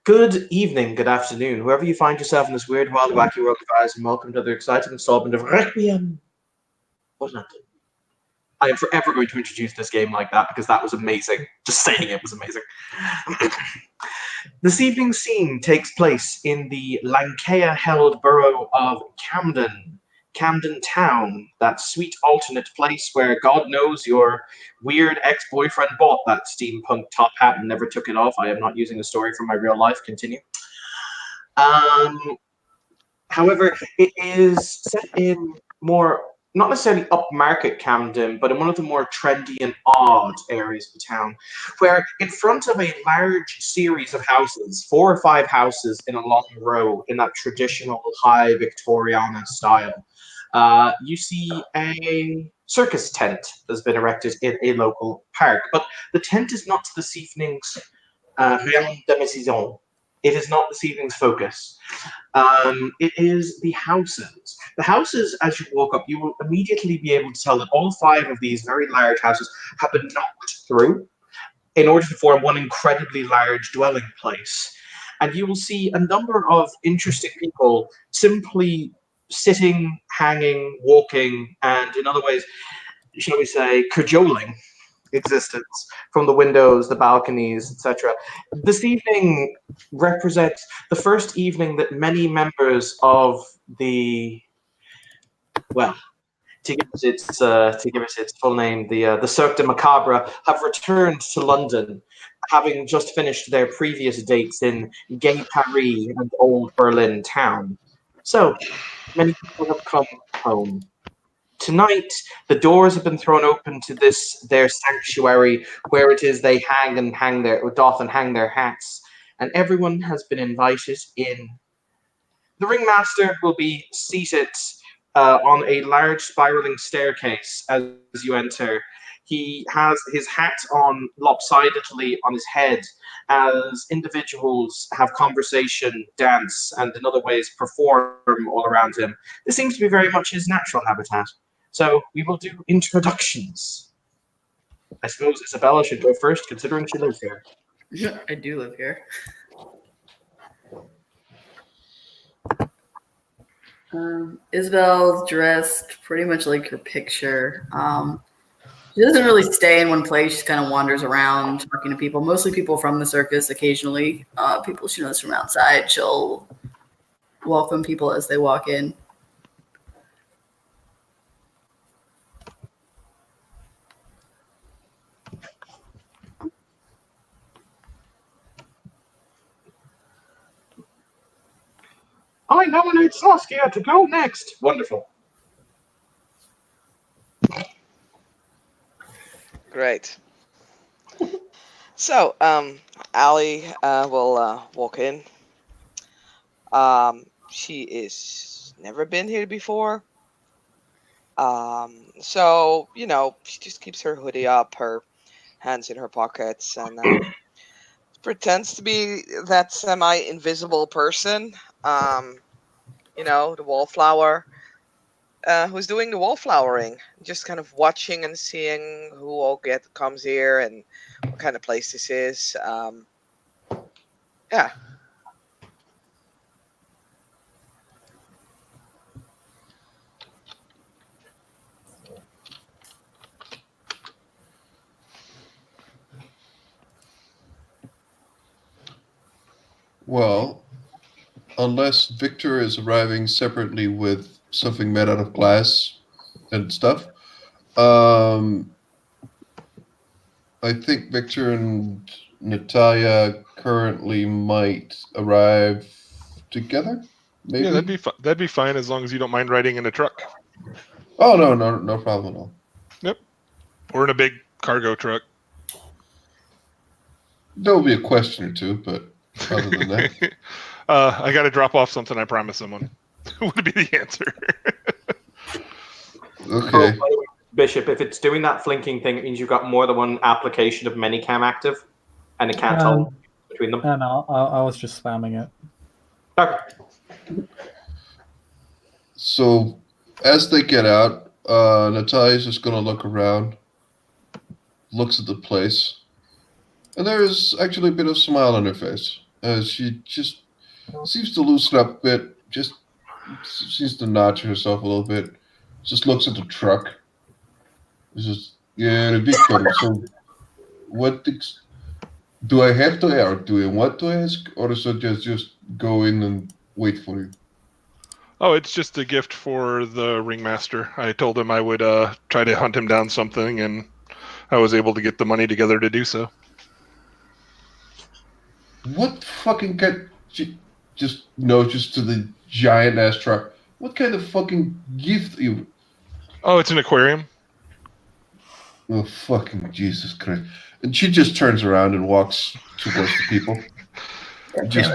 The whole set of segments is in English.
Good evening, good afternoon, whoever you find yourself in this weird, wild, wacky world of ours, and welcome to another exciting installment of Requiem for London. I am forever going to introduce this game like that because that was amazing. Just saying it was amazing. This evening's scene takes place in the Lancashire-held borough of Camden. Camden Town, that sweet alternate place where God knows your weird ex-boyfriend bought that steampunk top hat and never took it off. I am not using a story from my real life. Continue. However, it is set in more, not necessarily upmarket Camden, but in one of the more trendy and odd areas of the town, where in front of a large series of houses, 4 or 5 houses in a long row in that traditional high Victoriana style, you see a circus tent that's been erected in a local park. But the tent is not this evening's rien de maison. It is not this evening's focus. It is the houses. The houses, as you walk up, you will immediately be able to tell that all 5 of these very large houses have been knocked through in order to form one incredibly large dwelling place. And you will see a number of interesting people simply sitting, hanging, walking, and in other ways, shall we say, cajoling existence from the windows, the balconies, etc. This evening represents the first evening that many members of the, well, to give it its full name, the Cirque du Macabre, have returned to London, having just finished their previous dates in Gay Paris and Old Berlin town. So many people have come home. Tonight, the doors have been thrown open to their sanctuary, where it is they doth and hang their hats, and everyone has been invited in. The ringmaster will be seated on a large spiraling staircase as you enter. He has his hat on lopsidedly on his head as individuals have conversation, dance, and in other ways perform all around him. This seems to be very much his natural habitat. So we will do introductions. I suppose Isabella should go first, considering she lives here. I do live here. Isabel's dressed pretty much like her picture. She doesn't really stay in one place. She kind of wanders around talking to people, mostly people from the circus, occasionally people she knows from outside. She'll welcome people as they walk in. I nominate Saskia to go next. Wonderful. Great. So, Allie will walk in. She is never been here before. So, she just keeps her hoodie up, her hands in her pockets, and pretends to be that semi-invisible person. The wallflower. Who's doing the wallflowering, just kind of watching and seeing who all comes here and what kind of place this is. Yeah. Well, unless Victor is arriving separately with something made out of glass and stuff, I think Victor and Natalia currently might arrive together. Maybe? Yeah, that'd be fine as long as you don't mind riding in a truck. Oh no problem at all. Yep, or in a big cargo truck. There will be a question or two, but other than that, I got to drop off something. I promised someone. Would be the answer. okay. Oh, by the way, Bishop, if it's doing that flinking thing, it means you've got more than one application of Minicam active, and it can't tell between them. No, I was just spamming it. Okay. So, as they get out, Natalia's just going to look around, looks at the place, and there's actually a bit of a smile on her face. She just seems to loosen up a bit. Just seems to notch herself a little bit. Just looks at the truck. It's just, yeah, the Victor. So, do I have to, or do I want to ask, or is it just go in and wait for you? Oh, it's just a gift for the ringmaster. I told him I would try to hunt him down something, and I was able to get the money together to do so. What fucking just to the giant ass truck? What kind of fucking gift you? Oh, it's an aquarium. Oh fucking Jesus Christ! And she just turns around and walks towards the people, just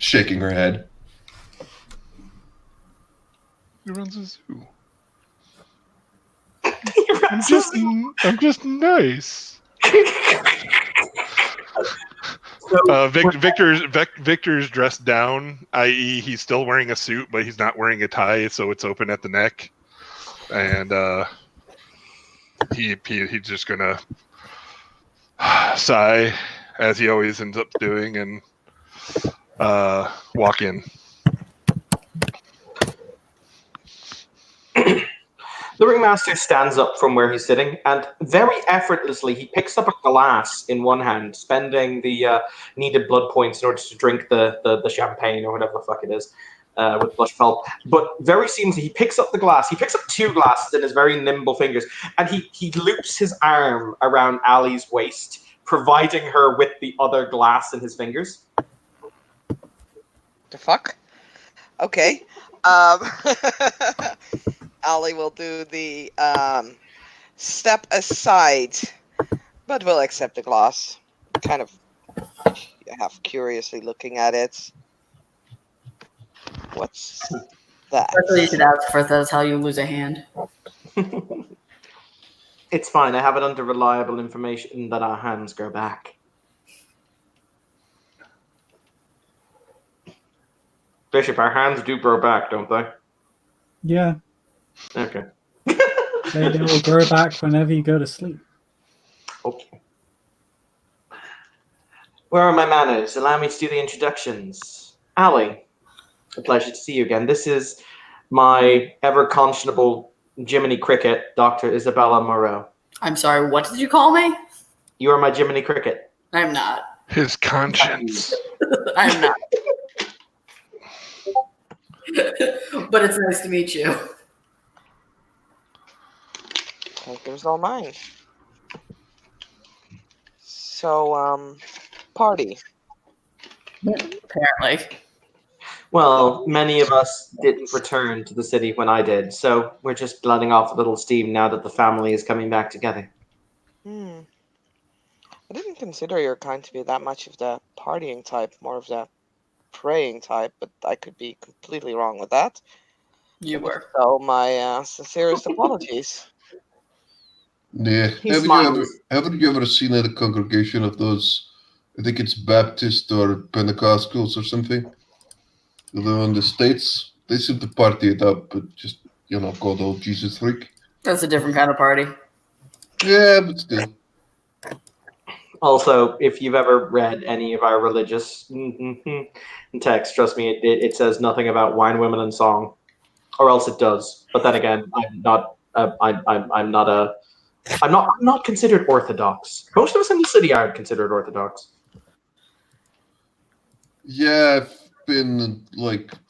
shaking her head. He runs a zoo. He runs a zoo. I'm just nice. So, Victor's dressed down, i.e., he's still wearing a suit, but he's not wearing a tie, so it's open at the neck, and he's just gonna sigh, as he always ends up doing, and walk in. the ringmaster stands up from where he's sitting, and very effortlessly he picks up a glass in one hand, spending the needed blood points in order to drink the champagne or whatever the fuck it is with Blushfeld. But very seamlessly he picks up the glass. He picks up 2 glasses in his very nimble fingers, and he loops his arm around Ali's waist, providing her with the other glass in his fingers. The fuck? Okay. Ali will do the step aside, but will accept the glass. Kind of half curiously looking at it. What's that? That's what you should ask for. That's how you lose a hand. It's fine. I have it under reliable information that our hands go back. Bishop, our hands do grow back, don't they? Yeah, Okay. they will grow back whenever you go to sleep. Okay. Where are my manners? Allow me to do the introductions. Ali, a pleasure to see you again. This is my ever-conscionable Jiminy Cricket, Dr. Isabella Moreau. I'm sorry, what did you call me? You are my Jiminy Cricket. I'm not. His conscience. I'm not. But it's nice to meet you. There's all mine. So, party. Apparently. Well, many of us didn't return to the city when I did, so we're just letting off a little steam now that the family is coming back together. I didn't consider your kind to be that much of the partying type, more of the praying type, but I could be completely wrong with that. You were. So my sincerest apologies. Yeah. He smiles. Haven't you ever seen a congregation of those? I think it's Baptist or Pentecostals or something. Although in the States, they seem to party it up, but just, called old Jesus freak. That's a different kind of party. Yeah, but still. Also, if you've ever read any of our religious text, trust me, it says nothing about wine, women, and song, or else it does. But then again, I'm not considered orthodox. Most of us in the city aren't considered orthodox. Yeah, I've been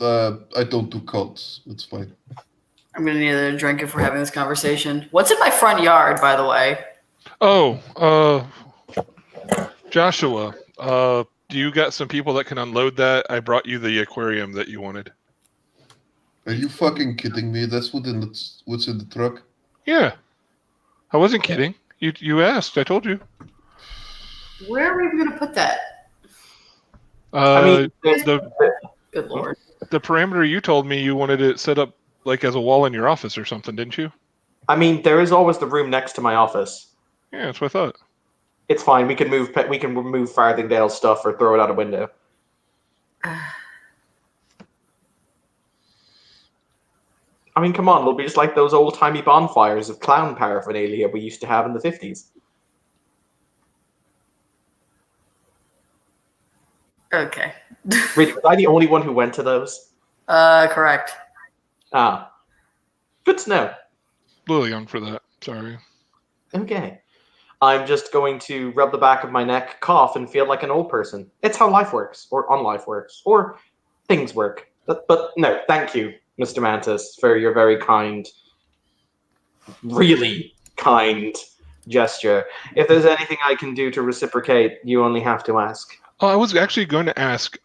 I don't do cults. It's fine. I'm gonna need a drink if we're having this conversation. What's in my front yard, by the way? Oh, Joshua, do you got some people that can unload that? I brought you the aquarium that you wanted. Are you fucking kidding me? That's what's in the truck? Yeah. I wasn't kidding. You asked. I told you. Where are we even gonna put that? Good lord. The parameter you told me you wanted it set up like as a wall in your office or something, didn't you? I mean, there is always the room next to my office. Yeah, that's what I thought. It's fine. We can remove Farthingdale stuff or throw it out a window. I mean, come on. It'll be just like those old-timey bonfires of clown paraphernalia we used to have in the 50s. Okay. Really, was I the only one who went to those? Correct. Ah, good to know. A little young for that. Sorry. Okay. I'm just going to rub the back of my neck, cough, and feel like an old person. It's how life works, or on life works, or things work. But no, thank you, Mr. Mantis, for your very kind, really kind gesture. If there's anything I can do to reciprocate, you only have to ask. Oh, I was actually going to ask,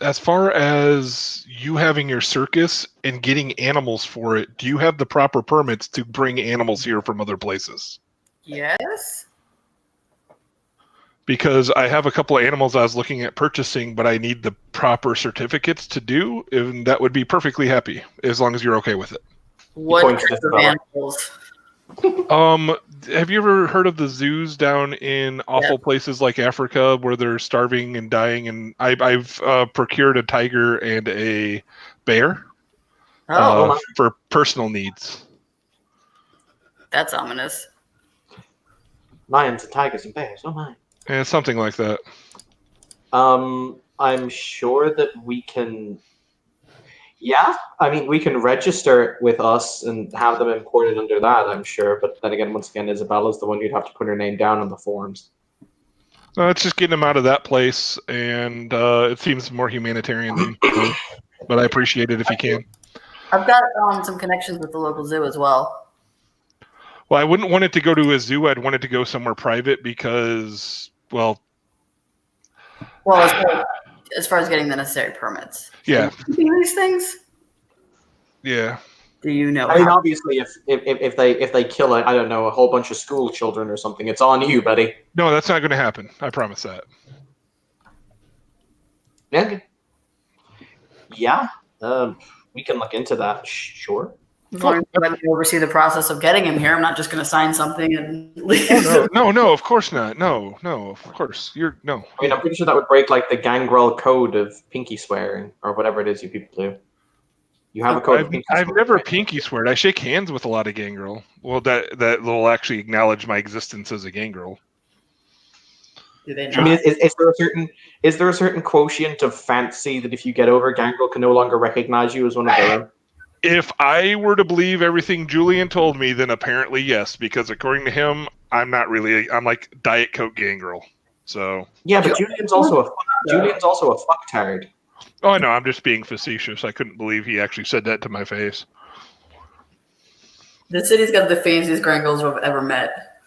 as far as you having your circus and getting animals for it, do you have the proper permits to bring animals here from other places? Yes. Because I have a couple of animals I was looking at purchasing, but I need the proper certificates to do, and that would be perfectly happy, as long as you're okay with it. What points kinds to of the animals? Have you ever heard of the zoos down in awful places like Africa where they're starving and dying? And I've procured a tiger and a bear Oh, for personal needs. that's ominous. Lions and tigers and bears, oh my. And something like that. I'm sure that we can. Yeah, I mean, we can register it with us and have them imported under that, I'm sure. But then again, once again, Isabella's the one you'd have to put her name down on the forms. It's just getting them out of that place, and it seems more humanitarian than me, but I appreciate it if you can. I've got some connections with the local zoo as well. Well, I wouldn't want it to go to a zoo. I'd want it to go somewhere private because, well, as far as getting the necessary permits. yeah. These things? Yeah. Do you know? I mean, obviously, if they kill I don't know, a whole bunch of school children or something, it's on you, buddy. No, that's not going to happen. I promise that. Yeah. Yeah. We can look into that. Sure. As long as you let me oversee the process of getting him here, I'm not just going to sign something and leave. No, of course not. No, of course. I mean, I'm pretty sure that would break like the Gangrel code of pinky swearing or whatever it is you people do. You have a code of pinky I've swearing, never right? pinky sweared. I shake hands with a lot of gangrel. Well, that will actually acknowledge my existence as a gangrel. Do they I not? mean, is there a certain quotient of fancy that if you get over, Gangrel can no longer recognize you as one of their own? If I were to believe everything Julian told me, then apparently yes, because according to him, I'm like Diet Coke gangrel. So Yeah, but Julian's also a fucktard. oh, I know. I'm just being facetious. I couldn't believe he actually said that to my face. The city's got the fanciest Grangles I've ever met.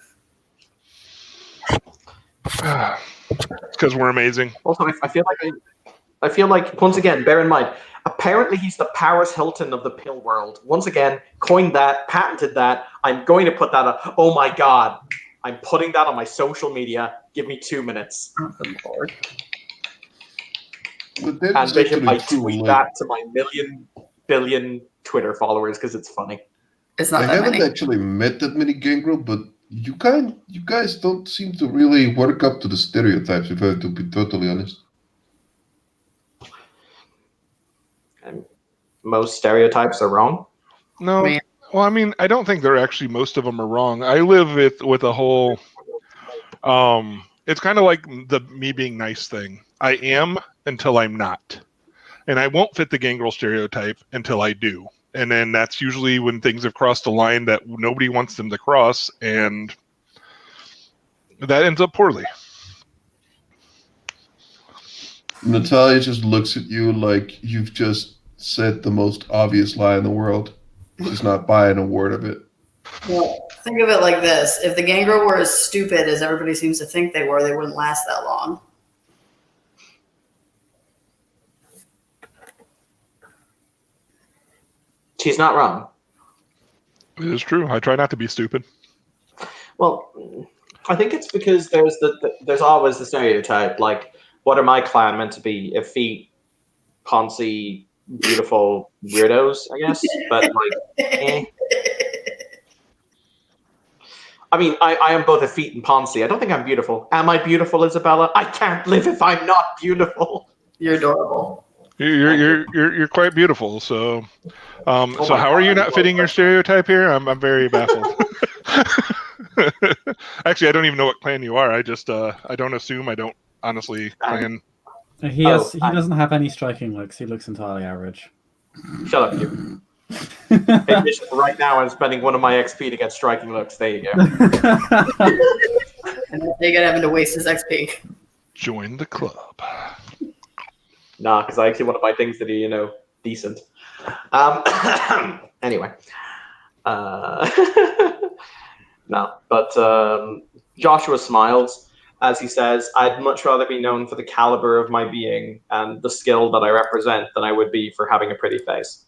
Because we're amazing. Also, I feel like once again, bear in mind, apparently he's the Paris Hilton of the pill world. Once again, coined that, patented that. I'm going to put that up. Oh my god, I'm putting that on my social media. Give me 2 minutes. But that And is Bishop, I actually true. tweet Like, that to my billion Twitter followers because it's funny. It's I not that haven't many. actually met that many gangrel, but you guys don't seem to really work up to the stereotypes, if I have to be totally honest. And most stereotypes are wrong. No. Man. Well, I mean, I don't think they're actually, most of them are wrong. I live with a whole, it's kind of like the me being nice thing. I am until I'm not. And I won't fit the gangrel stereotype until I do. And then that's usually when things have crossed a line that nobody wants them to cross, and that ends up poorly. Natalia just looks at you like you've just said the most obvious lie in the world. She's not buying a word of it. Well, think of it like this. If the Gangrel were as stupid as everybody seems to think they were, they wouldn't last that long. She's not wrong. It is true. I try not to be stupid. Well, I think it's because there's always the stereotype. Like, what are my clan meant to be? Effete, poncy, beautiful weirdos, I guess. But like, I mean, I am both effete and poncy. I don't think I'm beautiful. Am I beautiful, Isabella? I can't live if I'm not beautiful. You're adorable. You're quite beautiful. So, so my how are you God. not fitting your stereotype here? I'm very baffled. Actually, I don't even know what clan you are. I just I don't assume. I don't honestly clan. He doesn't have any striking looks. He looks entirely average. Shut up, you. Hey, Bishop, right now I'm spending one of my XP to get striking looks. There you go. And they get having to waste his XP. Join the club. Nah, because I actually want to buy things that are, decent. Anyway. No, but Joshua smiles as he says, I'd much rather be known for the caliber of my being and the skill that I represent than I would be for having a pretty face.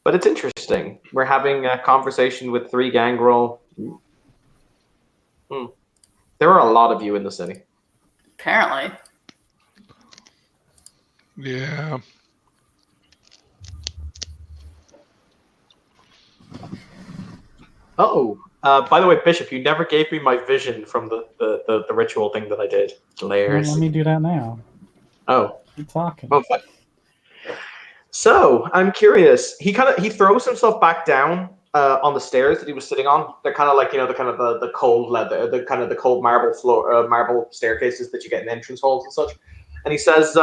But it's interesting. We're having a conversation with 3 gangrel. There are a lot of you in the city. Apparently. Yeah. Oh, by the way, Bishop, you never gave me my vision from the ritual thing that I did. Well, Layers. let me do that now. Oh. Keep talking. Well, fine. So I'm curious. He throws himself back down on the stairs that he was sitting on. They're kind of like the cold leather, the cold marble floor, marble staircases that you get in entrance halls and such. And he says,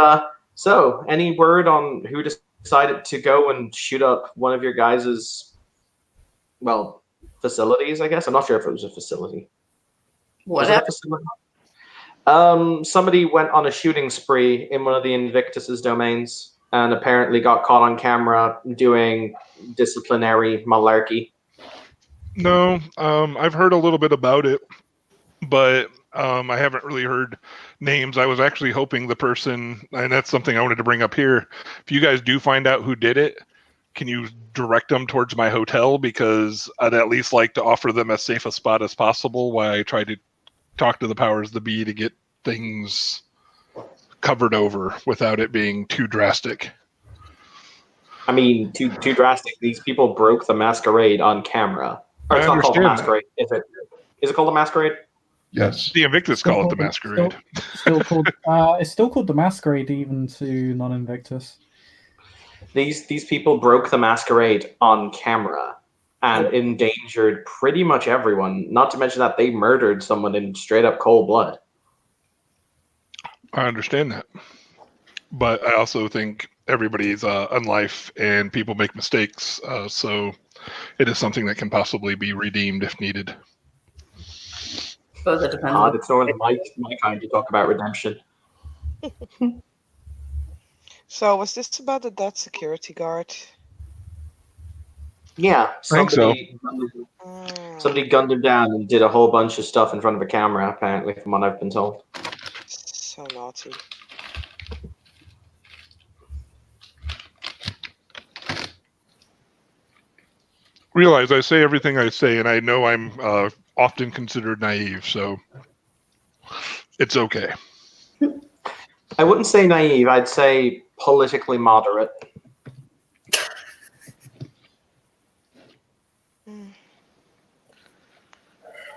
"So, any word on who decided to go and shoot up one of your guys's, facilities? I guess I'm not sure if it was a facility. What Was it a happened? facility? Somebody went on a shooting spree in one of the Invictus's domains." And apparently got caught on camera doing disciplinary malarkey. No, I've heard a little bit about it, but I haven't really heard names. I was actually hoping the person, and that's something I wanted to bring up here. If you guys do find out who did it, can you direct them towards my hotel? Because I'd at least like to offer them as safe a spot as possible while I try to talk to the powers that be to get things covered over without it being too drastic. I mean, too drastic. These people broke the masquerade on camera. Or it's not called the masquerade, is it? Is it called the masquerade? Yes. The Invictus call it the masquerade. Still called. It's still called the masquerade, even to non-Invictus. These people broke the masquerade on camera and endangered pretty much everyone. Not to mention that they murdered someone in straight up cold blood. I understand that. But I also think everybody's on life and people make mistakes. So it is something that can possibly be redeemed if needed. Suppose it depends. It's normally my kind to talk about redemption. So was this about the dead security guard? Yeah, think so. Somebody gunned him down and did a whole bunch of stuff in front of a camera, apparently, from what I've been told. So naughty. Realize I say everything I say, and I know I'm often considered naive, so it's okay. I wouldn't say naive. I'd say politically moderate.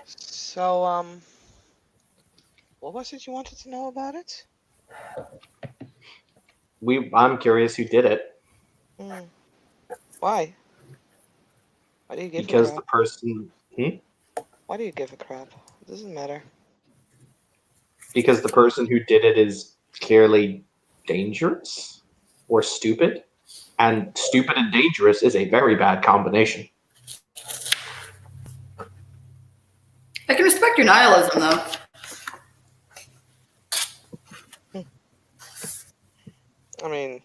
So, what was it you wanted to know about it? I'm curious who did it. Why? Why do you give Because a crap? the person... Why do you give a crap? It doesn't matter. Because the person who did it is clearly dangerous or stupid. And stupid and dangerous is a very bad combination. I can respect your nihilism, though. I mean,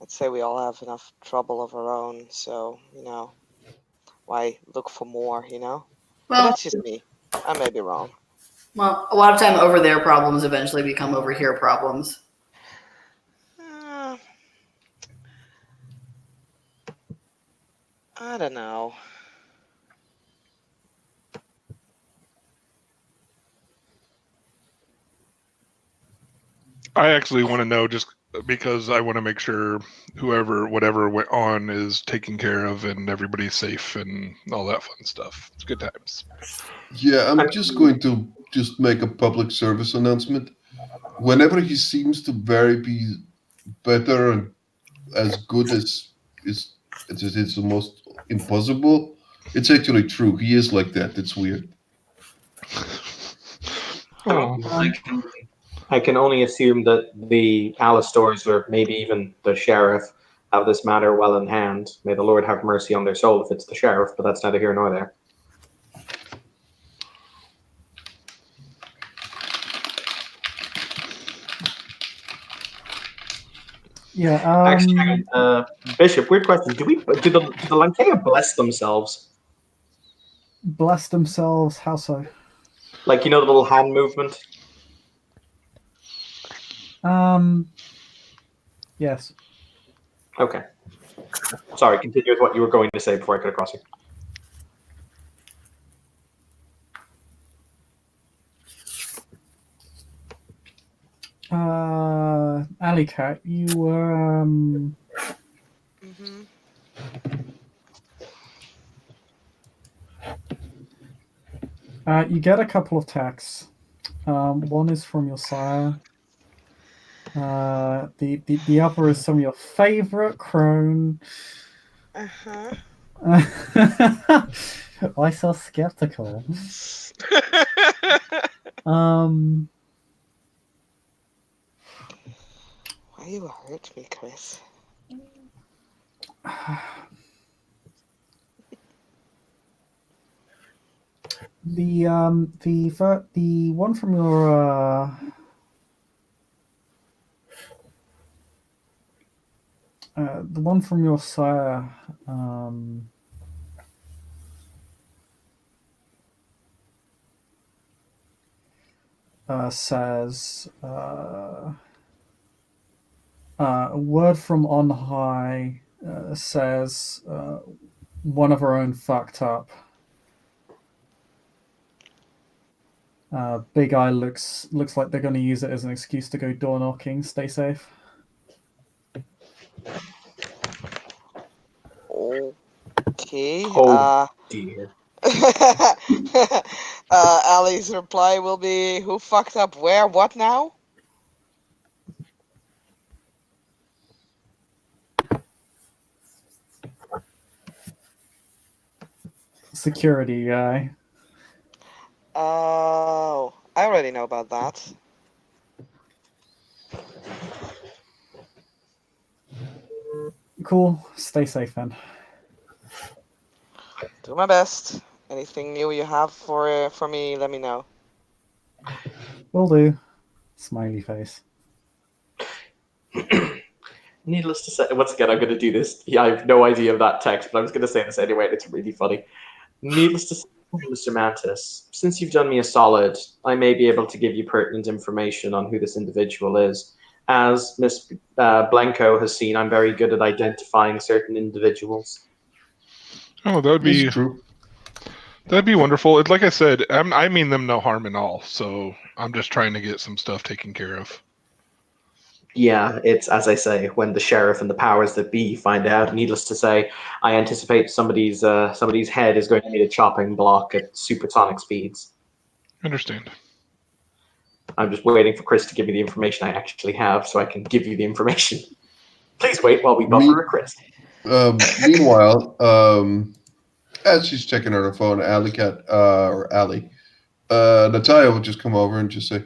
let's say we all have enough trouble of our own, so, why look for more, But Well, that's just me. I may be wrong. well, a lot of time over there problems eventually become over here problems. I don't know. I actually want to know just because I want to make sure whatever went on is taken care of and everybody's safe and all that fun stuff. It's good times. Yeah, I'm just going to make a public service announcement. Whenever he seems to be better and as good as it's almost impossible, it's actually true. He is like that. It's weird. Oh, I can only assume that the Alistors, or maybe even the sheriff, have this matter well in hand. May the Lord have mercy on their soul if it's the sheriff, but that's neither here nor there. Yeah. Actually, Bishop, weird question. Do the Lankea bless themselves? Bless themselves. How so? Like, the little hand movement? Yes. Okay. Sorry, continue with what you were going to say before I cut across you. Alley Cat, you were Mm-hmm. you get a couple of texts. One is from your sire. The other is from your favorite crone. Uh-huh. Why so skeptical? Um, Why you hurt me, Chris? the one from your the one from your sire says a word from on high says one of our own fucked up. Big Eye looks like they're going to use it as an excuse to go door knocking. Stay safe. Okay. Oh, dear. Ali's reply will be, "Who fucked up where? What now?" Security guy. Oh, I already know about that. Cool. Stay safe then. Do my best. Anything new you have for me, let me know. Will do. Smiley face. Needless to say, once again, I'm going to do this. Yeah, I have no idea of that text, but I was going to say this anyway, and it's really funny. Needless to say, Mr. Mantis, since you've done me a solid, I may be able to give you pertinent information on who this individual is. As Miss Blanco has seen, I'm very good at identifying certain individuals. oh, that would It's be true. that'd be wonderful. Like I said, I mean them no harm at all. So I'm just trying to get some stuff taken care of. Yeah, it's as I say, when the sheriff and the powers that be find out. Needless to say, I anticipate somebody's head is going to need a chopping block at supersonic speeds. Understand. I'm just waiting for Chris to give me the information I actually have, so I can give you the information. Please wait while we buffer a Chris. Meanwhile, as she's checking on her phone, Allie, Natalia will just come over and just say,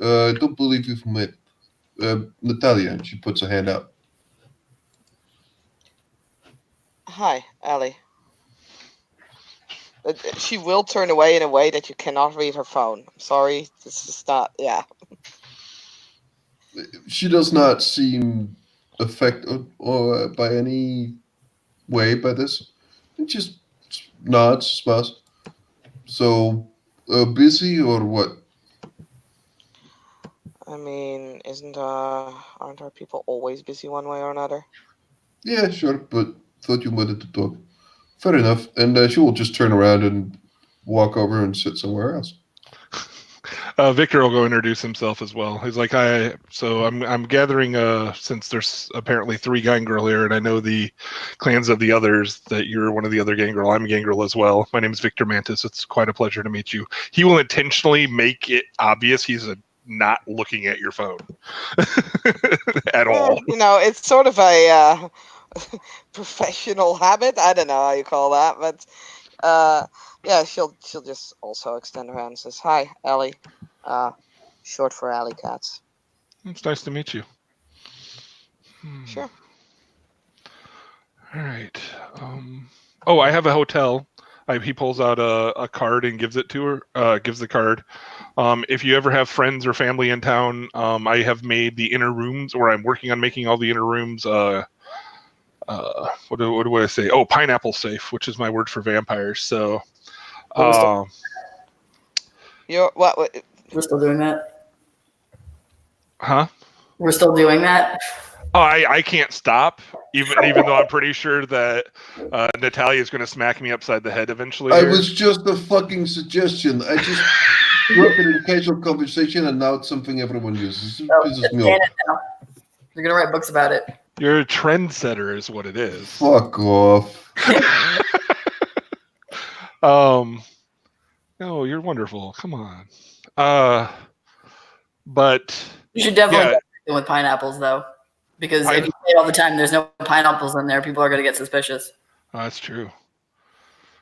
"I don't believe you've met Natalia," and she puts a hand out. Hi, Ali. She will turn away in a way that you cannot read her phone. I'm sorry, this is not. Yeah. She does not seem affected or by any way by this. It just nods, smiles. So, busy or what? I mean, aren't our people always busy one way or another? Yeah, sure, but thought you wanted to talk. Fair enough. And she will just turn around and walk over and sit somewhere else. Victor will go introduce himself as well. He's like, I'm gathering, since there's apparently 3 Gangrel here, and I know the clans of the others, that you're one of the other Gangrel. I'm a Gangrel as well. My name is Victor Mantis. It's quite a pleasure to meet you. He will intentionally make it obvious he's not looking at your phone at all. It's sort of a professional habit. I don't know how you call that, but yeah, she'll just also extend her hand and says, "Hi, Ellie. Short for alley cats. It's nice to meet you. Sure. All right. Oh, I have a hotel. He pulls out a card and gives it to her. Gives the card. If you ever have friends or family in town, I have made the inner rooms, or I'm working on making all the inner rooms. What do I say? Oh, pineapple safe, which is my word for vampires. So, You're what? We're still doing that. huh? We're still doing that. Oh, I can't stop, even though I'm pretty sure that Natalia is going to smack me upside the head eventually. I here. was just a fucking suggestion. I just brought it in a casual conversation, and now it's something everyone uses. It pisses me off. You're gonna write books about it. You're a trendsetter, is what it is. Fuck off. No, you're wonderful. Come on. But You should definitely Yeah. do something with pineapples, though, because I- if you say it all the time, there's no pineapples in there. People are gonna get suspicious. that's true.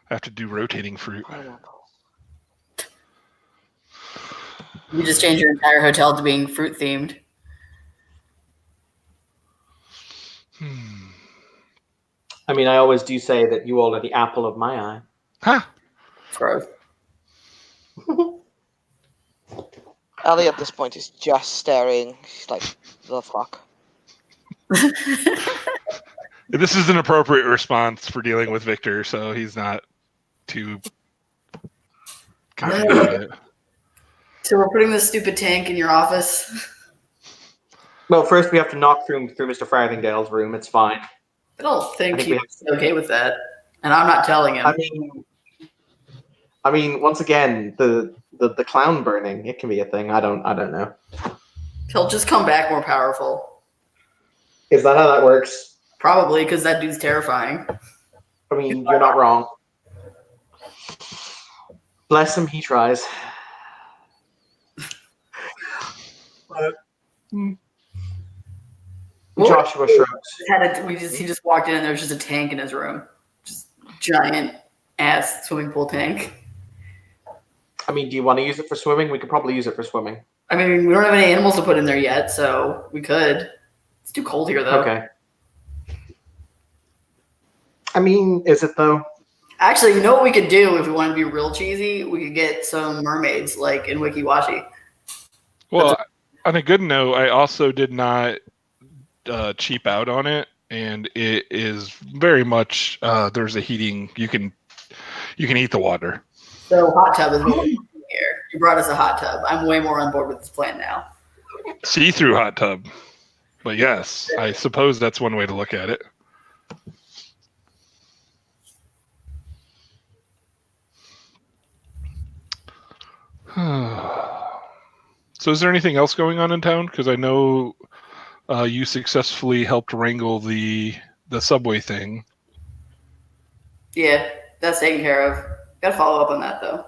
I have to do rotating fruit. You just change your entire hotel to being fruit themed. I mean, I always do say that you all are the apple of my eye. Huh? Gross. Ellie at this point is just staring. She's like, the fuck? This is an appropriate response for dealing with Victor, so he's not too. So we're putting this stupid tank in your office. Well, first we have to knock through Mr. Farthingale's room. It's fine. I don't think I think we he's okay with that, and I'm not telling him. I mean, once again, the clown burning, it can be a thing. I don't know. He'll just come back more powerful. Is that how that works? Probably, because that dude's terrifying. I mean, you're not wrong. Bless him, he tries. Joshua shrugs. He just walked in and there was just a tank in his room. Just giant ass swimming pool tank. I mean, do you want to use it for swimming? We could probably use it for swimming. I mean, we don't have any animals to put in there yet, so we could. It's too cold here, though. Okay. I mean, is it though? Actually, you know what we could do if we want to be real cheesy? We could get some mermaids, like in Wikiwashi. Well, on a good note, I also did not cheap out on it, and it is very much there's a heating. You can heat the water. So hot tub is what we're doing here. You brought us a hot tub. I'm way more on board with this plan now. See-through hot tub. But yes, I suppose that's one way to look at it. So is there anything else going on in town? Because I know you successfully helped wrangle the subway thing. Yeah, that's taken care of. Got to follow up on that, though.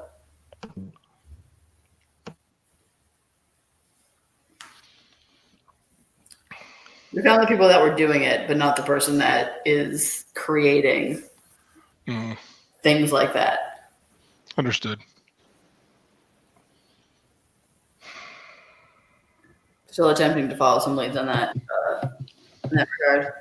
We found the people that were doing it, but not the person that is creating things like that. Understood. Still attempting to follow some leads on that in that regard.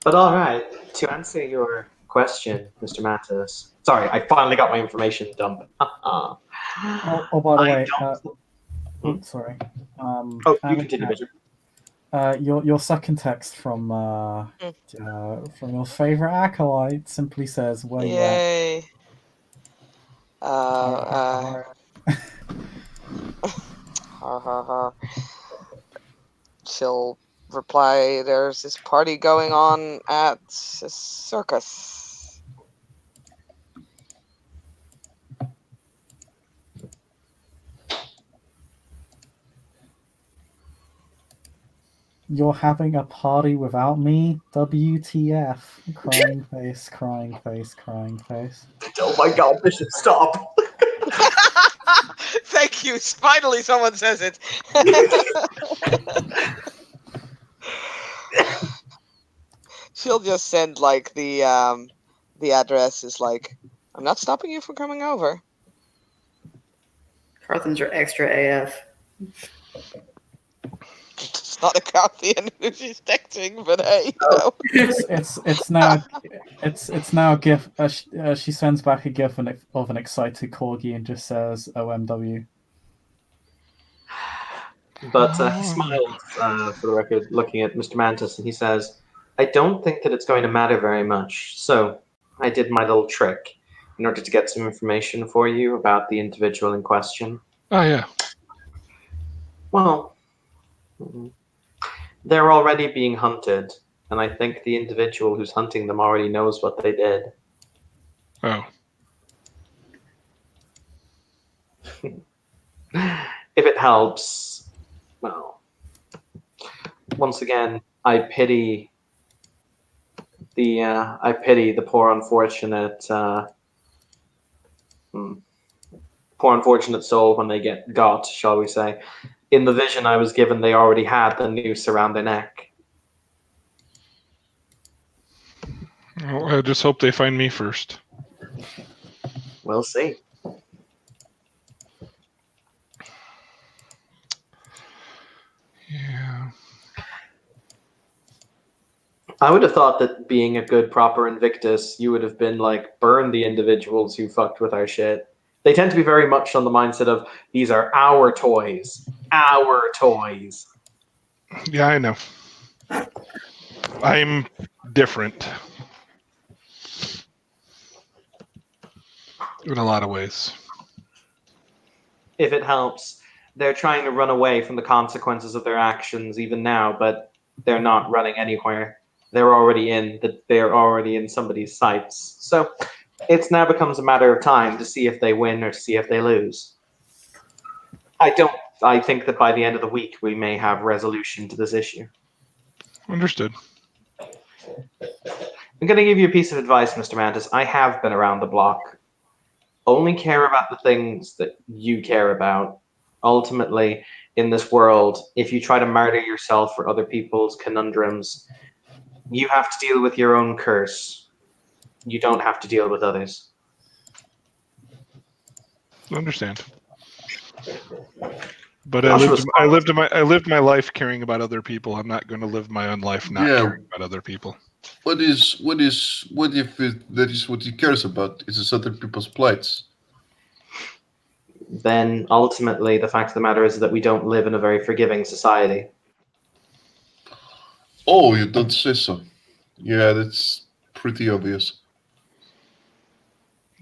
But all right, to answer your question, Mr. Mattis. Sorry, I finally got my information dump. Oh, by the I way, don't- sorry. Oh, you continue, Richard. Your second text from your favorite acolyte simply says, "Where you at?" Yay. Ha ha ha. She'll reply, there's this party going on at a circus. You're having a party without me? WTF? Crying face, crying face, crying face. Oh my god, Bishop, stop! Thank excuse. Finally, someone says it. She'll just send like the address is like, I'm not stopping you from coming over. Carthens are extra AF. It's not a Carthian who she's texting, but hey, you know. It's now a gif. She sends back a gif of an excited corgi and just says OMW. But he smiles, for the record, looking at Mr. Mantis, and he says, I don't think that it's going to matter very much. So I did my little trick in order to get some information for you about the individual in question. Oh, yeah. Well, they're already being hunted, and I think the individual who's hunting them already knows what they did. Oh. If it helps, well, once again, I pity the poor unfortunate soul when they get got, shall we say. In the vision I was given, they already had the noose around their neck. Well, I just hope they find me first. We'll see. Yeah. I would have thought that being a good, proper Invictus, you would have been like, burn the individuals who fucked with our shit. They tend to be very much on the mindset of, these are our toys. Our toys. Yeah, I know. I'm different. In a lot of ways. If it helps, they're trying to run away from the consequences of their actions even now, but they're not running anywhere. They're already in somebody's sights. So it's now becomes a matter of time to see if they win or see if they lose. I think that by the end of the week we may have resolution to this issue. Understood. I'm going to give you a piece of advice, Mr. Mantis. I have been around the block. Only care about the things that you care about. Ultimately, in this world, if you try to martyr yourself for other people's conundrums, you have to deal with your own curse. You don't have to deal with others. Understand. But I lived my life caring about other people. I'm not going to live my own life not caring about other people. What if that is what he cares about? Is other people's plights? Then ultimately, the fact of the matter is that we don't live in a very forgiving society. Oh, you don't say so. Yeah, that's pretty obvious.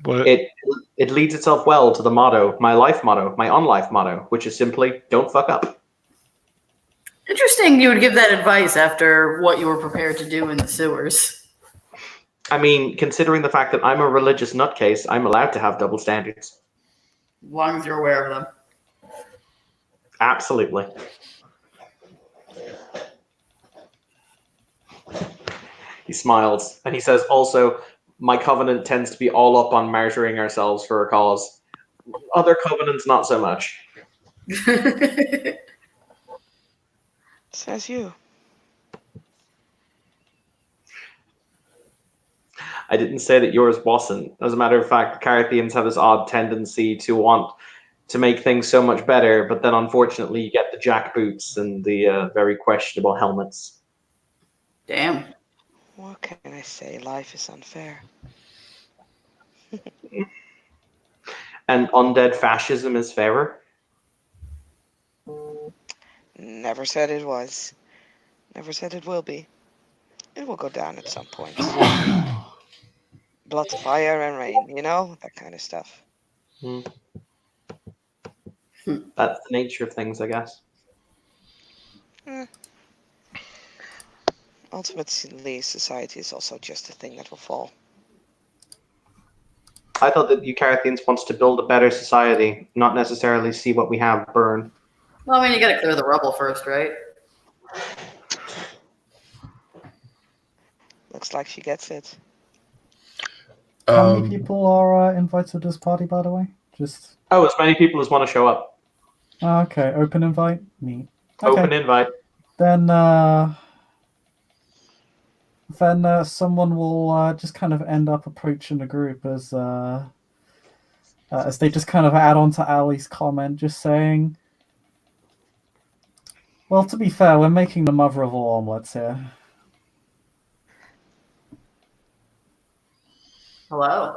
But It leads itself well to the motto, my life motto, my on-life motto, which is simply, don't fuck up. Interesting you would give that advice after what you were prepared to do in the sewers. I mean, considering the fact that I'm a religious nutcase, I'm allowed to have double standards. As long as you're aware of them. Absolutely. He smiles, and he says, also, my covenant tends to be all up on martyring ourselves for a cause. Other covenants, not so much. Says you. I didn't say that yours wasn't. As a matter of fact, the Carthians have this odd tendency to want to make things so much better, but then unfortunately you get the jackboots and the very questionable helmets. Damn. What can I say? Life is unfair. And undead fascism is fairer? Never said it was. Never said it will be. It will go down at some point. Blood, fire, and rain, you know? That kind of stuff. That's the nature of things, I guess. Ultimately, society is also just a thing that will fall. I thought that you Carthians wants to build a better society, not necessarily see what we have burn. Well, I mean, you gotta clear the rubble first, right? Looks like she gets it. How many people are invited to this party, by the way? Just Oh, as many people as want to show up. Okay, open invite. Neat. Okay. Open invite. Then someone will just kind of end up approaching the group as they just kind of add on to Ali's comment, just saying, well, to be fair, we're making the mother of all omelets here. Hello.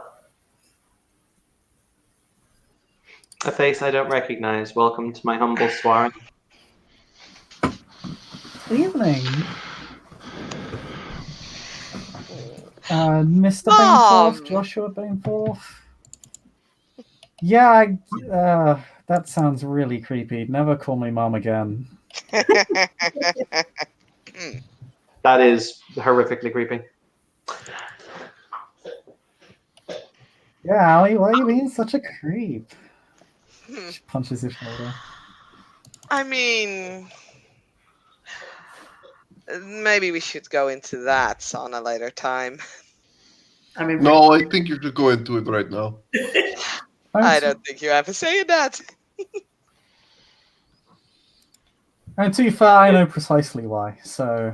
A face I don't recognize. Welcome to my humble soiree. Evening. Mr. Mom! Bainforth, Joshua Bainforth. Yeah, that sounds really creepy. Never call me mom again. That is horrifically creepy. Yeah, Ali, why are you being such a creep? She punches his shoulder. I mean, maybe we should go into that on a later time. I mean, No, I think you should go into it right now. I don't think you have a say in that. And to be fair, I know precisely why. So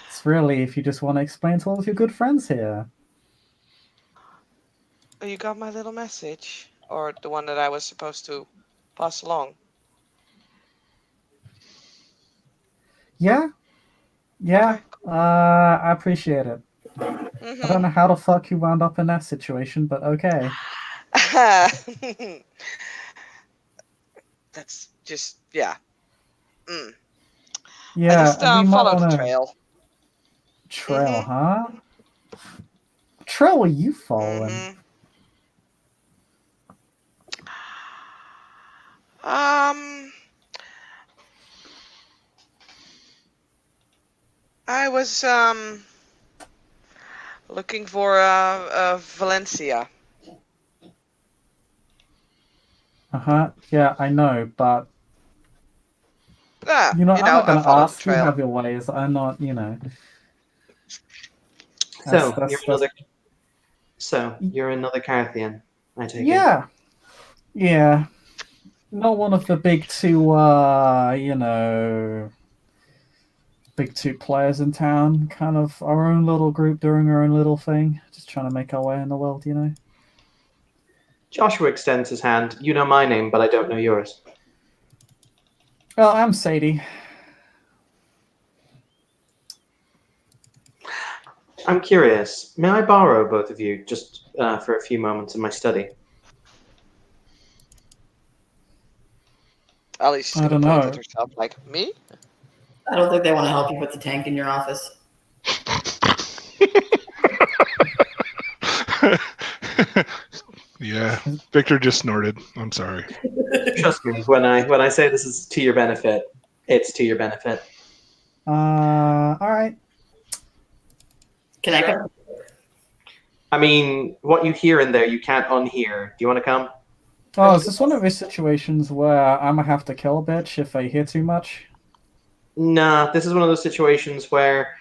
it's really if you just want to explain to all of your good friends here. Oh, you got my little message? Or the one that I was supposed to pass along? Yeah, Okay. I appreciate it. Mhm. I don't know how the fuck you wound up in that situation, but okay. That's just, yeah. I Yeah, just we might followed the wanna- trail. Trail, huh? Trail were you following? Mhm. I was looking for Valencia. Yeah, I know, but Ah, I'm not I gonna followed the ask you trail. have your ways. I'm not, So That's- you're another Carthian, I take it. Yeah. Not one of the big two, big two players in town. Kind of our own little group doing our own little thing. Just trying to make our way in the world, Joshua extends his hand. You know my name, but I don't know yours. Well, I'm Sadie. I'm curious. May I borrow both of you just for a few moments in my study? Ali's I just gonna don't point know. at herself like, me? I don't think they want to help you put the tank in your office. Yeah, Victor just snorted. I'm sorry. Trust me, when I say this is to your benefit, it's to your benefit. All right. Can I come? I mean, what you hear in there, you can't unhear. Do you want to come? Oh, is this one of those situations where I'm gonna have to kill a bitch if I hear too much? Nah, this is one of those situations where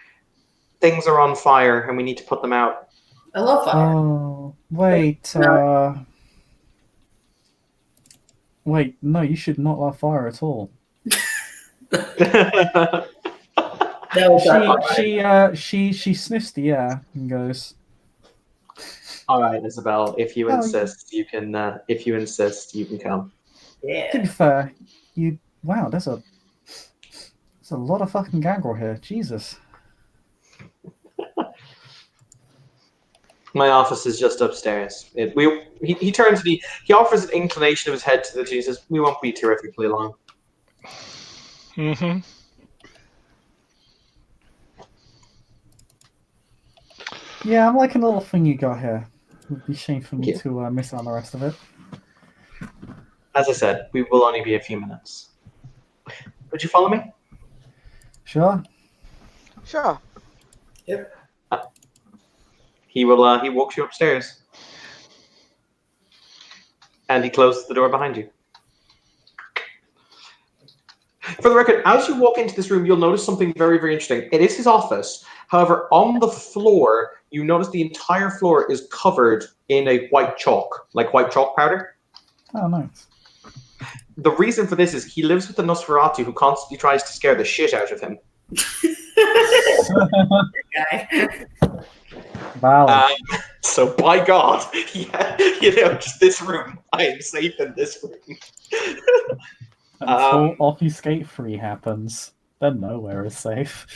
things are on fire and we need to put them out. I love fire. Oh, wait. Wait, no, you should not love fire at all. No, She sniffs the air and goes, All right, Isabel. If you Oh, insist, you can. If you insist, you can come. to yeah. be fair, wow, there's a lot of fucking gangrel here. Jesus. My office is just upstairs. He turns to me. He offers an inclination of his head to the two. He says, "We won't be terrifically long." Mm-hmm. Yeah, I'm liking the little thing you got here. It would be a shame for me Yeah. to miss out on the rest of it. As I said, we will only be a few minutes. Would you follow me? Sure. Sure. He will. He walks you upstairs, and he closes the door behind you. For the record, as you walk into this room, you'll notice something very, very interesting. It is his office. However, on the floor, you notice the entire floor is covered in a white chalk, like white chalk powder. Oh, nice. the reason for this is he lives with the Nosferatu who constantly tries to scare the shit out of him. Guy. Valid. So by God, yeah, just this room. I am safe in this room. Until Obfuscate 3 happens, then nowhere is safe.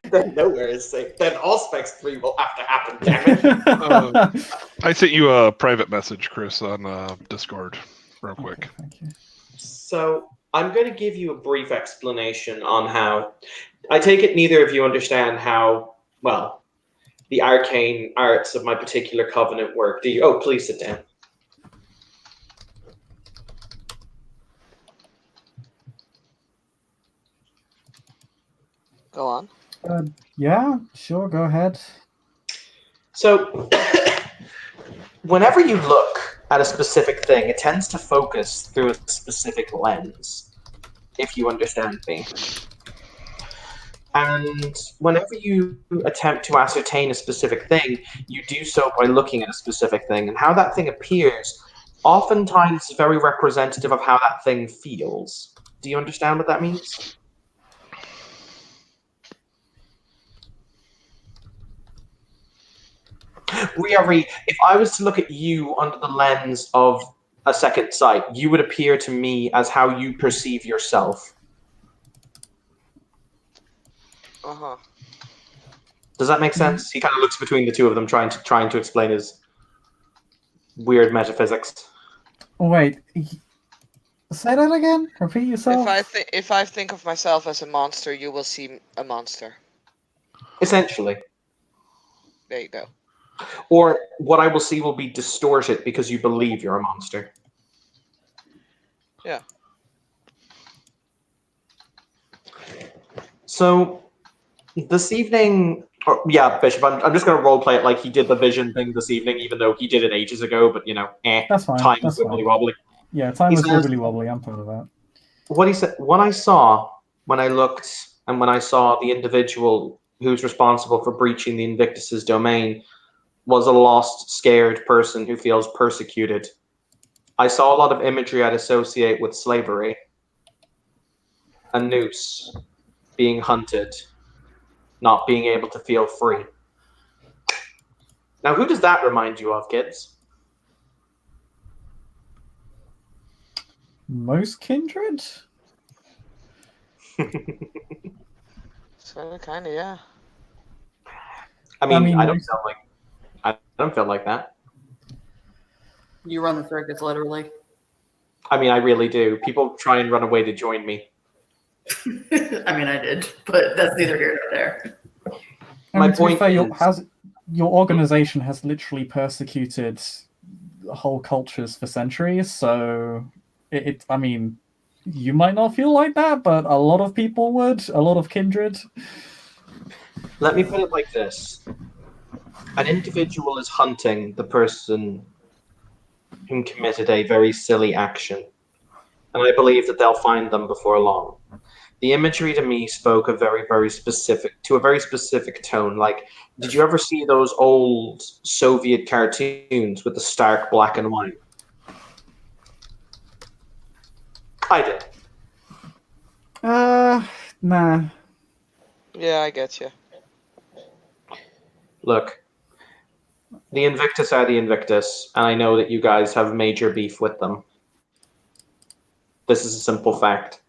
Then nowhere is safe. Then Auspex 3 will have to happen, damn it. I sent you a private message, Chris, on Discord, real quick. Thank you. So I'm going to give you a brief explanation on how. I take it neither of you understand how, well, the arcane arts of my particular covenant work. Do you? Oh, please sit down. Go on. Yeah, sure, go ahead. So, whenever you look at a specific thing, it tends to focus through a specific lens, if you understand me. And whenever you attempt to ascertain a specific thing, you do so by looking at a specific thing. And how that thing appears oftentimes is very representative of how that thing feels. Do you understand what that means? Riari, if I was to look at you under the lens of a second sight, you would appear to me as how you perceive yourself. Uh-huh. Does that make sense? He kind of looks between the two of them, trying to explain his weird metaphysics. Wait, say that again? Repeat yourself? If I think of myself as a monster, you will see a monster. Essentially. There you go. Or what I will see will be distorted because you believe you're a monster. Yeah. So, this evening... Bishop, I'm just going to roleplay it like he did the vision thing this evening, even though he did it ages ago, but, That's fine. time That's is wibbly fine. wobbly. Yeah, time He was says- wibbly wobbly. I'm proud of that. What he said, what I saw when I looked and when I saw the individual who's responsible for breaching the Invictus's domain was a lost, scared person who feels persecuted. I saw a lot of imagery I'd associate with slavery. A noose, being hunted, not being able to feel free. Now, who does that remind you of, kids? Most kindred? So kind of, yeah. I mean, I don't most- feel like that. You run the circus, literally. I mean, I really do. People try and run away to join me. I mean, I did, but that's neither here nor there. I My mean, to be point fair, is- your organization has literally persecuted whole cultures for centuries, so I mean, you might not feel like that, but a lot of people would, a lot of kindred. Let me put it like this. An individual is hunting the person who committed a very silly action. And I believe that they'll find them before long. The imagery to me spoke a very specific tone. Like, did you ever see those old Soviet cartoons with the stark black and white? I did. Nah. Yeah, I get you. Look, the Invictus are the Invictus, and I know that you guys have major beef with them. This is a simple fact.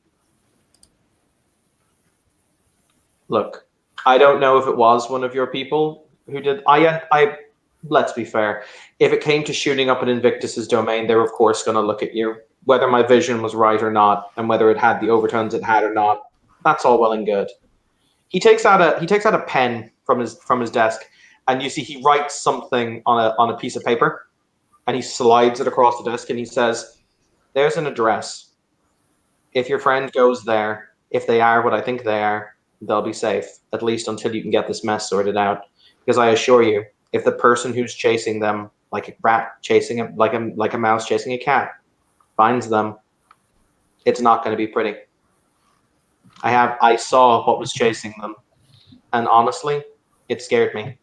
Look, I don't know if it was one of your people who did. I let's be fair. If it came to shooting up an Invictus's domain, they're of course going to look at you, whether my vision was right or not, and whether it had the overtones it had or not. That's all well and good. He takes out a pen from his desk, and you see he writes something on a piece of paper, and he slides it across the desk, and he says, "There's an address. If your friend goes there, if they are what I think they are, they'll be safe, at least until you can get this mess sorted out. Because I assure you, if the person who's chasing them, like a rat chasing a like a mouse chasing a cat, finds them, it's not going to be pretty. I saw what was chasing them, and honestly, it scared me."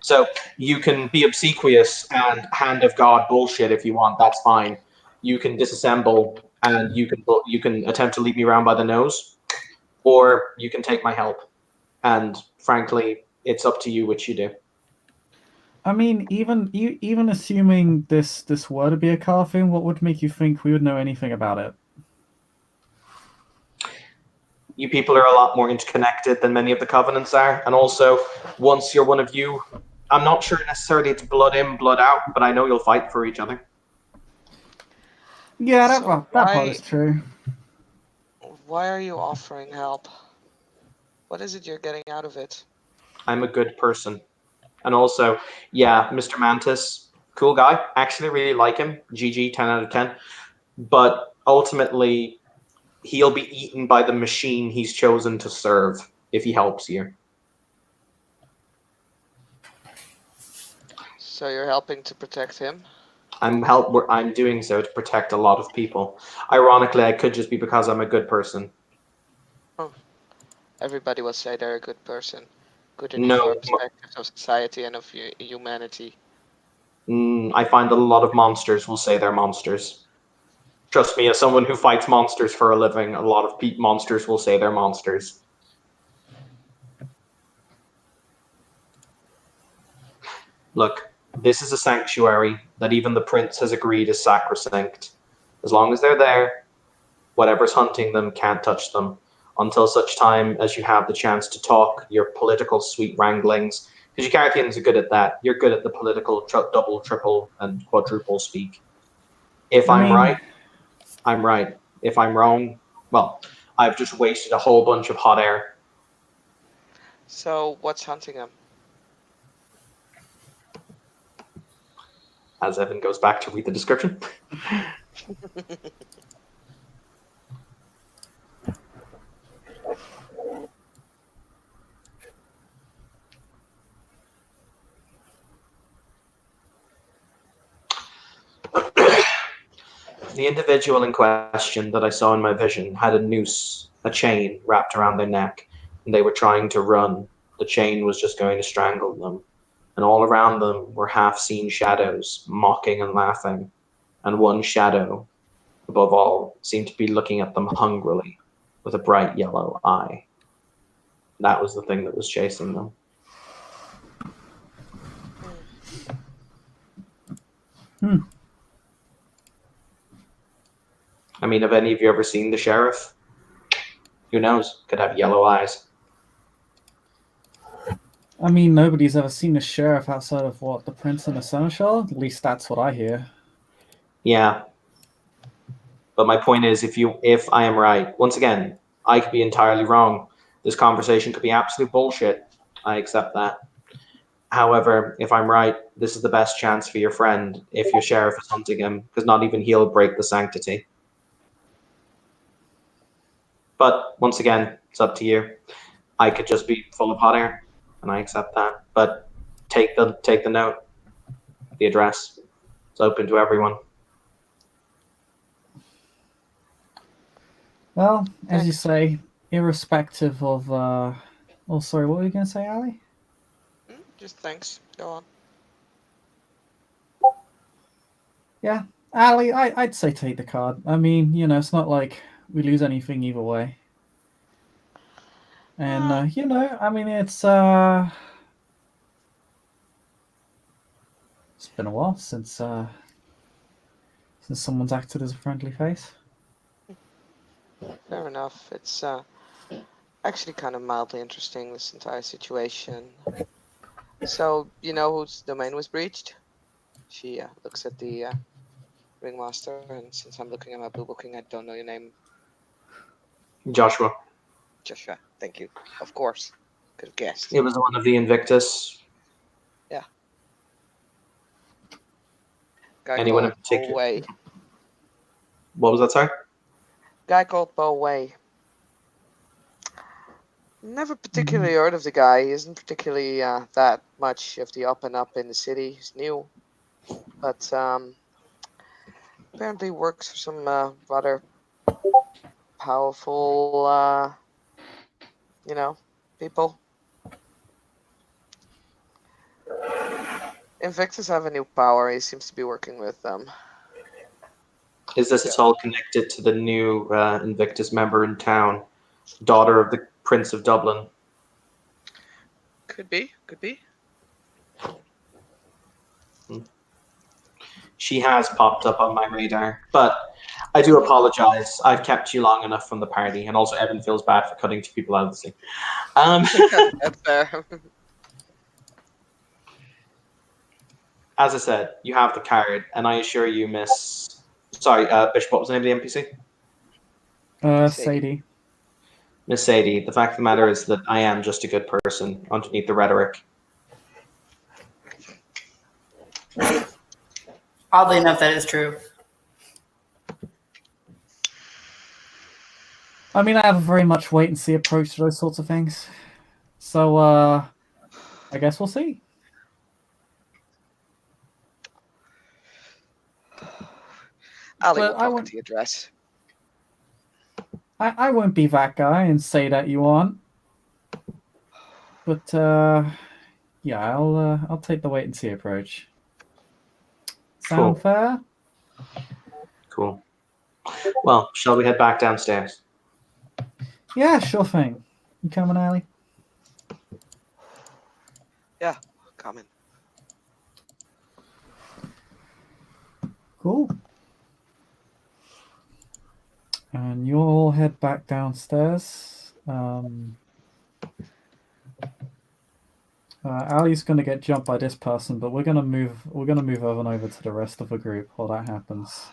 So you can be obsequious and hand of God bullshit if you want. That's fine. You can disassemble and you can attempt to lead me around by the nose, or you can take my help. And frankly, it's up to you which you do. I mean, even assuming this were to be a car thing, what would make you think we would know anything about it? You people are a lot more interconnected than many of the covenants are, and also once you're one of you, I'm not sure necessarily it's blood in, blood out, but I know you'll fight for each other. Yeah, that, So well, that part is true. Why are you offering help? What is it you're getting out of it? I'm a good person. And also, yeah, Mr. Mantis, cool guy. Actually really like him. GG, 10 out of 10. But ultimately, he'll be eaten by the machine he's chosen to serve if he helps you. So you're helping to protect him? I'm doing so to protect a lot of people. Ironically, I could just be because I'm a good person. Everybody will say they're a good person. Good in No, your perspectives of society and of humanity. I find that a lot of monsters will say they're monsters. Trust me, as someone who fights monsters for a living, a lot of monsters will say they're monsters. Look, this is a sanctuary that even the prince has agreed is sacrosanct. As long as they're there, whatever's hunting them can't touch them until such time as you have the chance to talk your political sweet wranglings. Because you Carthians are good at that. You're good at the political double, triple, and quadruple speak. If I I'm mean, right, I'm right. If I'm wrong, well, I've just wasted a whole bunch of hot air. So what's hunting him? As Evan goes back to read the description. The individual in question that I saw in my vision had a noose, a chain wrapped around their neck, and they were trying to run. The chain was just going to strangle them, and all around them were half-seen shadows, mocking and laughing, and one shadow, above all, seemed to be looking at them hungrily, with a bright yellow eye. That was the thing that was chasing them. I mean, have any of you ever seen the sheriff? Who knows? Could have yellow eyes. I mean, nobody's ever seen a sheriff outside of what, the Prince and the Seneschal? At least that's what I hear. Yeah. But my point is, if I am right, once again, I could be entirely wrong. This conversation could be absolute bullshit. I accept that. However, if I'm right, this is the best chance for your friend if your sheriff is hunting him, because not even he'll break the sanctity. But once again, it's up to you. I could just be full of hot air, and I accept that. But take the note, the address. It's open to everyone. Well, as you say, irrespective of, oh, sorry, what were you going to say, Ali? Just thanks. Go on. Yeah, Ali, I'd say take the card. I mean, you know, it's not like we lose anything either way. And, you know, I mean, it's been a while since someone's acted as a friendly face. Fair enough. It's actually kind of mildly interesting, this entire situation. So, you know whose domain was breached? She looks at the ringmaster, and since I'm looking at my blue booking, I don't know your name. Joshua. Joshua, thank you. Of course. Could have guessed. It was one of the Invictus. Yeah. Guy Anyone in called particular? Bo Way. What was that, sorry? Guy called Bo Way. Never particularly heard of the guy. He isn't particularly that much of the up and up in the city. He's new. But apparently works for some rather powerful, you know, people. Invictus have a new power. He seems to be working with them. Is this at all connected to the new Invictus member in town, daughter of the Prince of Dublin? Could be. Could be. She has popped up on my radar, but I do apologize. I've kept you long enough from the party, and also Evan feels bad for cutting two people out of the scene. That's fair. As I said, you have the card, and I assure you, Miss. Sorry, Bishop. What was the name of the NPC? Sadie. Miss Sadie. The fact of the matter is that I am just a good person underneath the rhetoric. Oddly enough, that is true. I mean, I have a very much wait and see approach to those sorts of things. So, I guess we'll see. Ali But will I talk want- to the address. I won't be that guy and say that you aren't. But yeah, I'll take the wait and see approach. Sound Cool. fair? Cool. Well, shall we head back downstairs? Yeah, sure thing. You coming, Ali? Coming. Cool. And you'll all head back downstairs. Ali's going to get jumped by this person, but we're going to move Evan over to the rest of the group while that happens.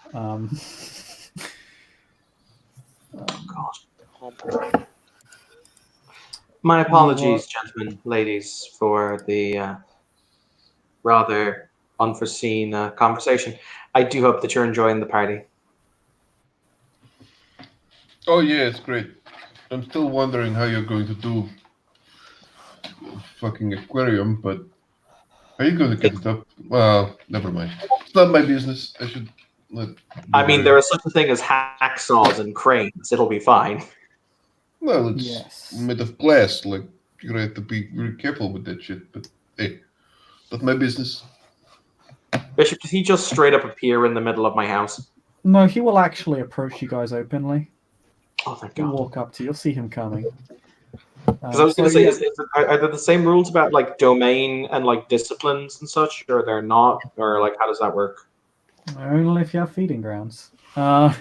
God. My apologies, gentlemen, ladies, for the rather unforeseen conversation. I do hope that you're enjoying the party. Oh yeah, it's great. I'm still wondering how you're going to do a fucking aquarium, but are you going to get it up? Well, never mind. It's not my business. I should let. I mean, there is such a thing as hacksaws and cranes. It'll be fine. Well, it's Yes. made of glass. Like you're gonna have to be very careful with that shit. But hey, not my business. Bishop, did he just straight up appear in the middle of my house? No, he will actually approach you guys openly. Oh, thank He'll God. walk up to you. You'll see him coming. Because I was going to say, are there the same rules about like domain and like disciplines and such, or they're not, or like how does that work? Only if you have feeding grounds. But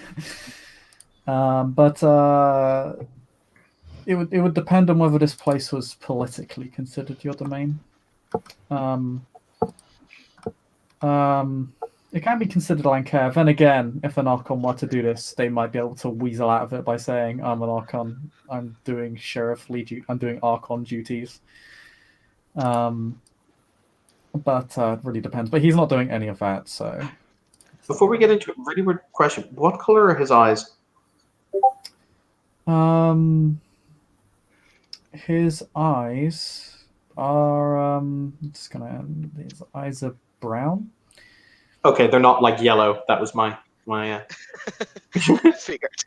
it would depend on whether this place was politically considered your domain. It can be considered Lancair. Then again, if an Archon were to do this, they might be able to weasel out of it by saying, "I'm an Archon. I'm doing sheriffly duty. I'm doing Archon duties." But it really depends. But he's not doing any of that, so. Before we get into it, really weird question: what color are his eyes? His eyes are his eyes are brown. Okay, they're not like yellow. That was my Figured.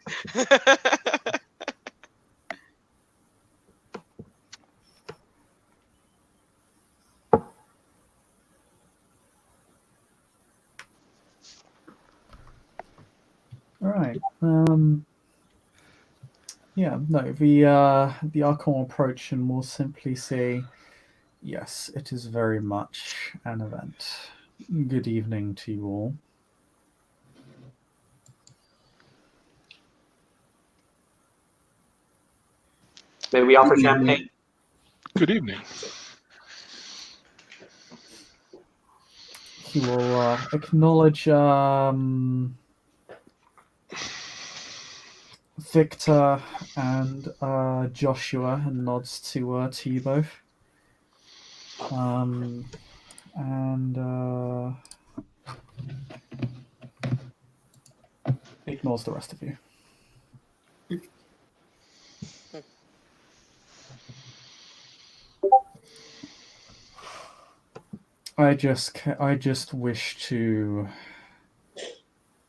All right. Yeah, no, the Archon will approach and will simply say, "Yes, it is very much an event. Good evening to you all." May we offer champagne? Good evening. He will acknowledge Victor and Joshua and nods to you both. And ignores the rest of you. I just wish to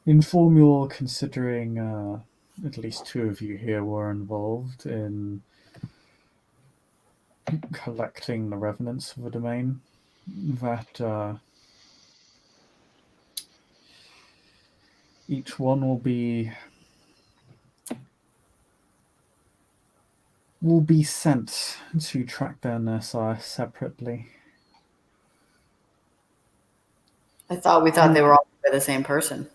inform you all, considering at least two of you here were involved in collecting the revenants of the domain, that Each one will be sent to track their Nursar separately. We thought they were all by the same person.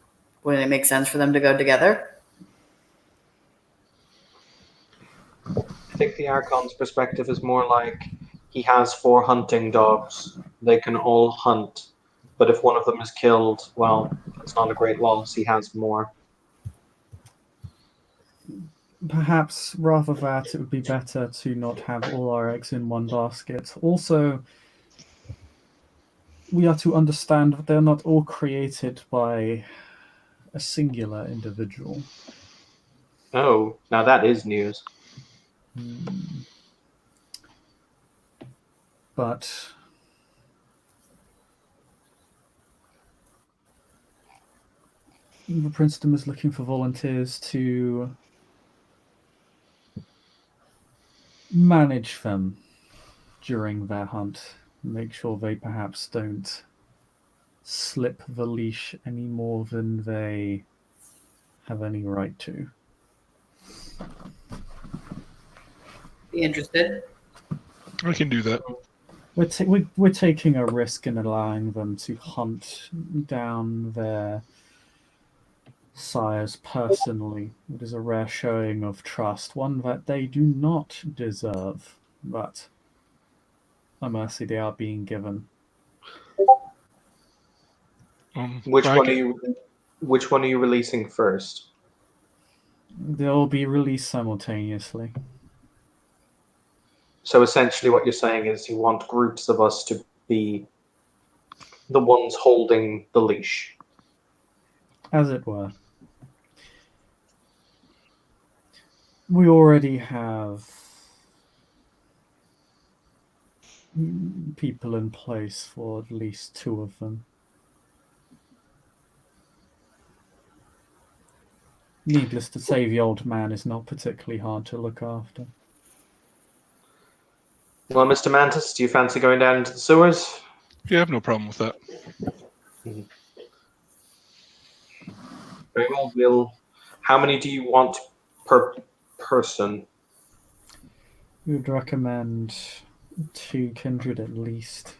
Wouldn't it make sense for them to go together? I think the Archon's perspective is more like he has 4 hunting dogs. They can all hunt, but if one of them is killed, well, it's not a great loss. He has more. Perhaps rather that it would be better to not have all our eggs in one basket. Also, we are to understand that they're not all created by a singular individual. Oh, now that is news. But the Princeton is looking for volunteers to manage them during their hunt. Make sure they perhaps don't slip the leash any more than they have any right to. Be interested. I can do that. We're taking a risk in allowing them to hunt down their sires personally. It is a rare showing of trust, one that they do not deserve, but a mercy they are being given. Which Frank, one are you releasing first? They'll be released simultaneously. So essentially what you're saying is you want groups of us to be the ones holding the leash. As it were. We already have people in place for at least 2 of them. Needless to say, the old man is not particularly hard to look after. Well, Mr. Mantis, do you fancy going down into the sewers? yeah, I have no problem with that. Very well. How many do you want per person? We would recommend 2 kindred at least.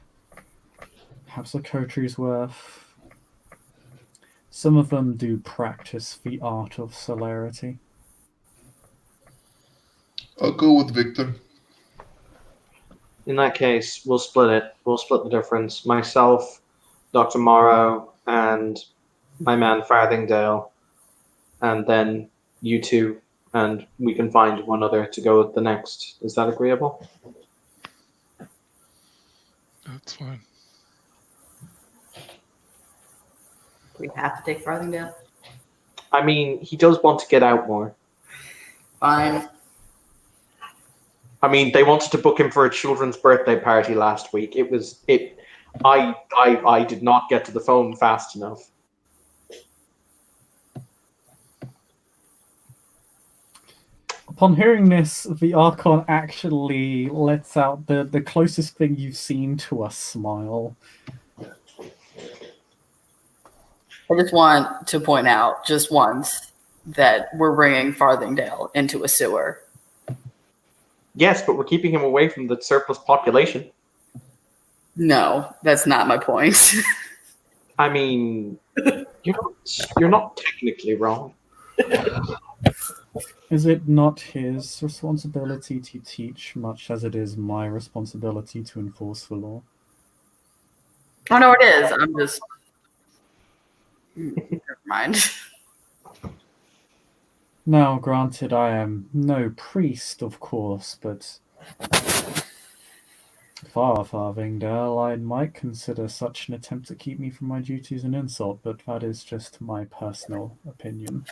Perhaps a coteries worth. Some of them do practice the art of celerity. I'll go with Victor. In that case, we'll split it. We'll split the difference. Myself, Dr. Morrow, and my man Farthingdale, and then you 2, and we can find one other to go with the next. Is that agreeable? That's fine. We have to take Farthingdale. I mean, he does want to get out more. Fine. I mean, they wanted to book him for a children's birthday party last week. I did not get to the phone fast enough. Upon hearing this, the Archon actually lets out the closest thing you've seen to a smile. I just want to point out just once that we're bringing Farthingdale into a sewer. Yes, but we're keeping him away from the surplus population. No, that's not my point. I mean, you're not technically wrong. Is it not his responsibility to teach, much as it is my responsibility to enforce the law? Oh, no, it is. I'm just... Never mind. Now, granted, I am no priest, of course, but Farthingdale, I might consider such an attempt to keep me from my duties an insult, but that is just my personal opinion.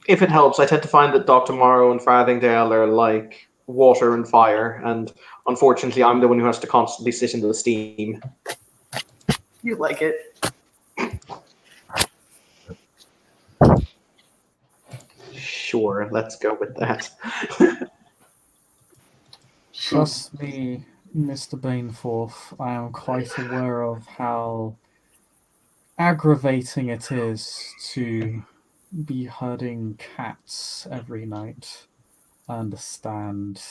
If it helps, I tend to find that Dr. Morrow and Farthingdale are like water and fire, and unfortunately, I'm the one who has to constantly sit in the steam. You like it. Sure, let's go with that. Trust me, Mr. Baneforth, I am quite aware of how aggravating it is to be herding cats every night. I understand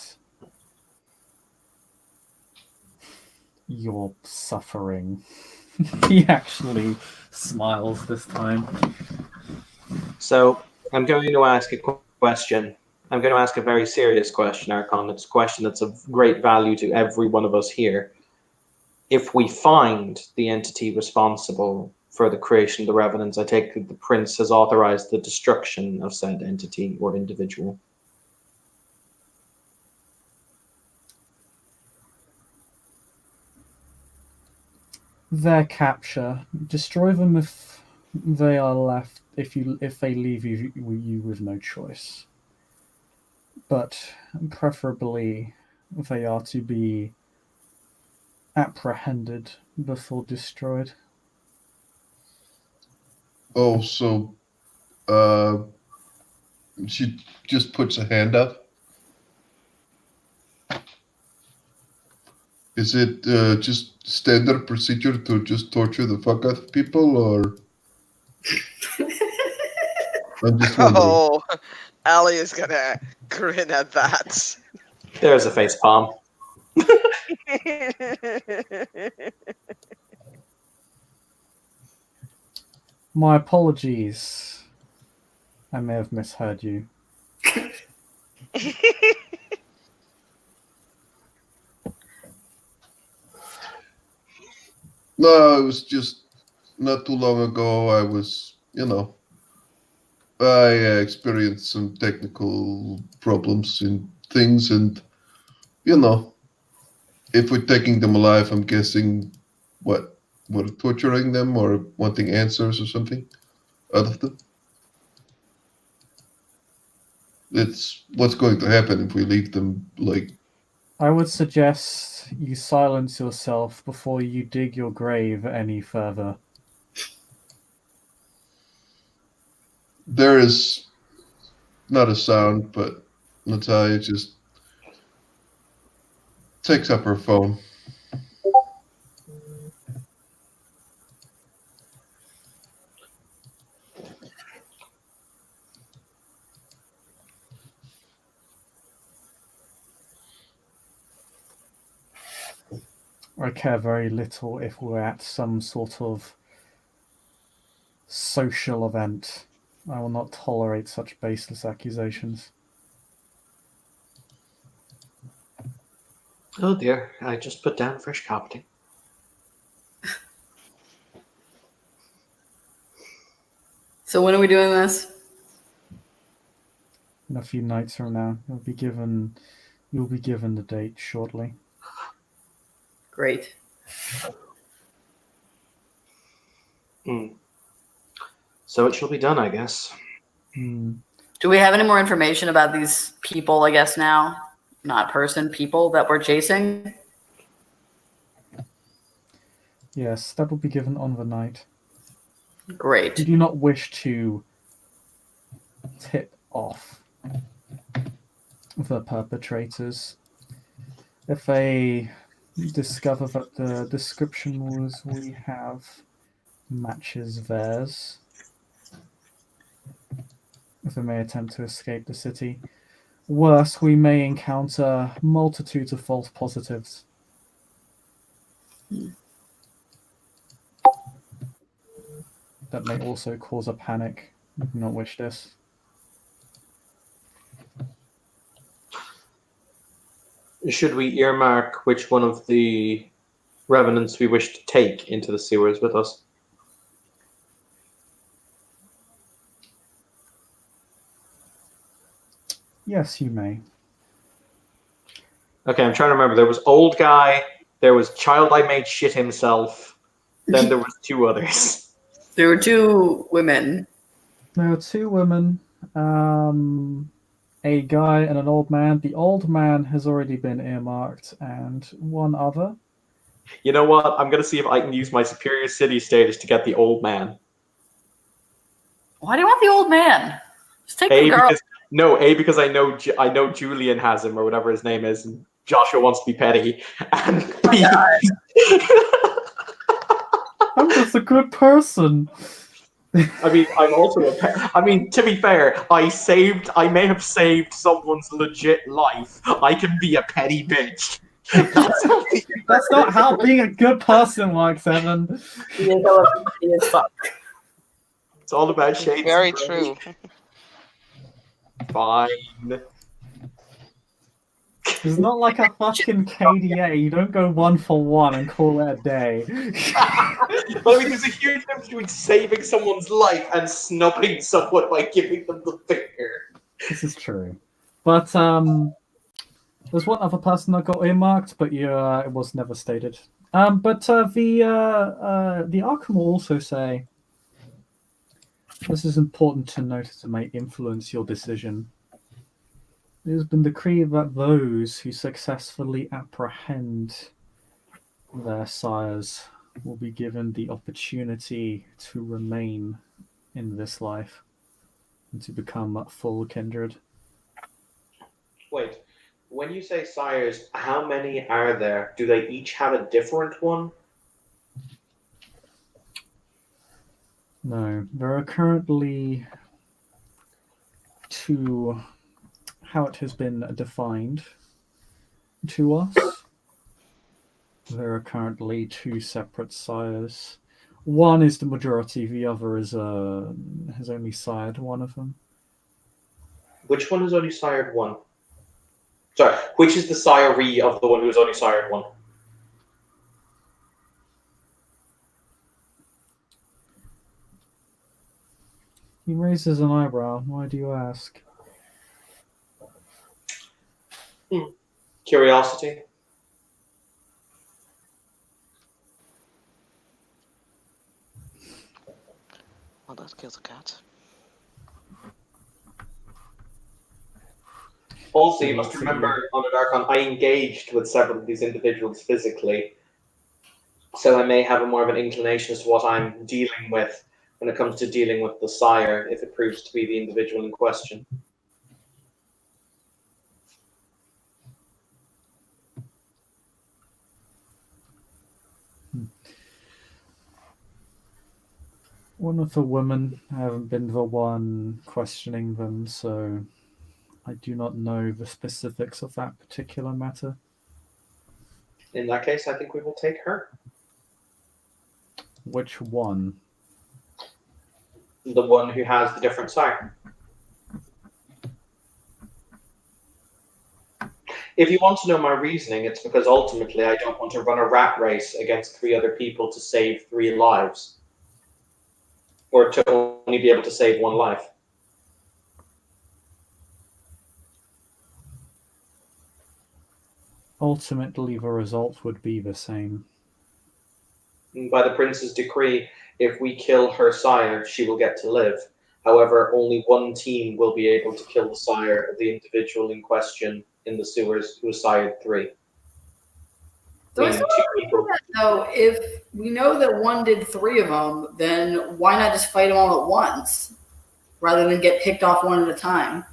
your suffering. He actually smiles this time. So I'm going to ask a question. I'm going to ask a very serious question, Archon. It's a question that's of great value to every one of us here. If we find the entity responsible for the creation of the Revenants, I take it the Prince has authorized the destruction of said entity or individual. Their capture, destroy them if they are left. If they leave you with no choice. But preferably, they are to be apprehended before destroyed. Oh, so she just puts a hand up. Is it just standard procedure to just torture the fuck out of people, or? I'm just wondering. Oh, Ali is gonna grin at that. There's a face palm. My apologies. I may have misheard you. No, it was just not too long ago. I was, I experienced some technical problems in things, and if we're taking them alive, I'm guessing we're torturing them or wanting answers or something out of them. It's what's going to happen if we leave them like. I would suggest you silence yourself before you dig your grave any further. There is not a sound, but Natalia just takes up her phone. I care very little if we're at some sort of social event. I will not tolerate such baseless accusations. Oh dear, I just put down fresh carpeting. So when are we doing this? In a few nights from now, you'll be given the date shortly. Great. So it shall be done, I guess. Do we have any more information about these people, I guess now? Not people that we're chasing? Yes, that will be given on the night. Great. You do not wish to tip off the perpetrators. If they discover that the description we have matches theirs, if they may attempt to escape the city. Worse, we may encounter multitudes of false positives. That may also cause a panic. We do not wish this. Should we earmark which one of the revenants we wish to take into the sewers with us? Yes, you may. Okay, I'm trying to remember. There was old guy, there was child I made shit himself, then there was two others. There were two women. There are two women, a guy and an old man. The old man has already been earmarked, and one other. You know what? I'm going to see if I can use my superior city status to get the old man. Why do you want the old man? Just take the girl. Because I know Julian has him or whatever his name is, and Joshua wants to be petty. And I'm just a good person. I mean, I'm also I mean, to be fair, I may have saved someone's legit life. I can be a petty bitch. That's how the That's not how being a good person works, Evan. He is, however, he is fuck. It's all about shades. Very of grey. true. Fine. It's not like a fucking KDA. You don't go 1-for-1 and call it a day. But I mean, there's a huge difference between saving someone's life and snubbing someone by giving them the finger. This is true. But there's one other person that got earmarked, but yeah, it was never stated. But the Arkham will also say this is important to note as it may influence your decision. It has been decreed that those who successfully apprehend their sires will be given the opportunity to remain in this life and to become full kindred. Wait, when you say sires, how many are there? Do they each have a different one? No, there are currently two, how it has been defined to us. There are currently two separate sires. One is the majority, the other is has only sired one of them. Which one has only sired one? Sorry, which is the siree of the one who has only sired one? He raises an eyebrow. Why do you ask? Curiosity. Well, that kills a cat. Also, you must remember, on the Darkon, I engaged with several of these individuals physically, so I may have a more of an inclination as to what I'm dealing with when it comes to dealing with the sire, if it proves to be the individual in question. One of the women, I haven't been the one questioning them, so I do not know the specifics of that particular matter. In that case, I think we will take her. Which one? The one who has the different sire. If you want to know my reasoning, it's because ultimately I don't want to run a rat race against 3 other people to save 3 lives. Or to only be able to save 1 life. Ultimately, the result would be the same. By the prince's decree, if we kill her sire, she will get to live. However, only 1 team will be able to kill the sire of the individual in question in the sewers who has sired 3. So Meaning 2 people. So if we know that one did 3 of them, then why not just fight them all at once rather than get picked off one at a time?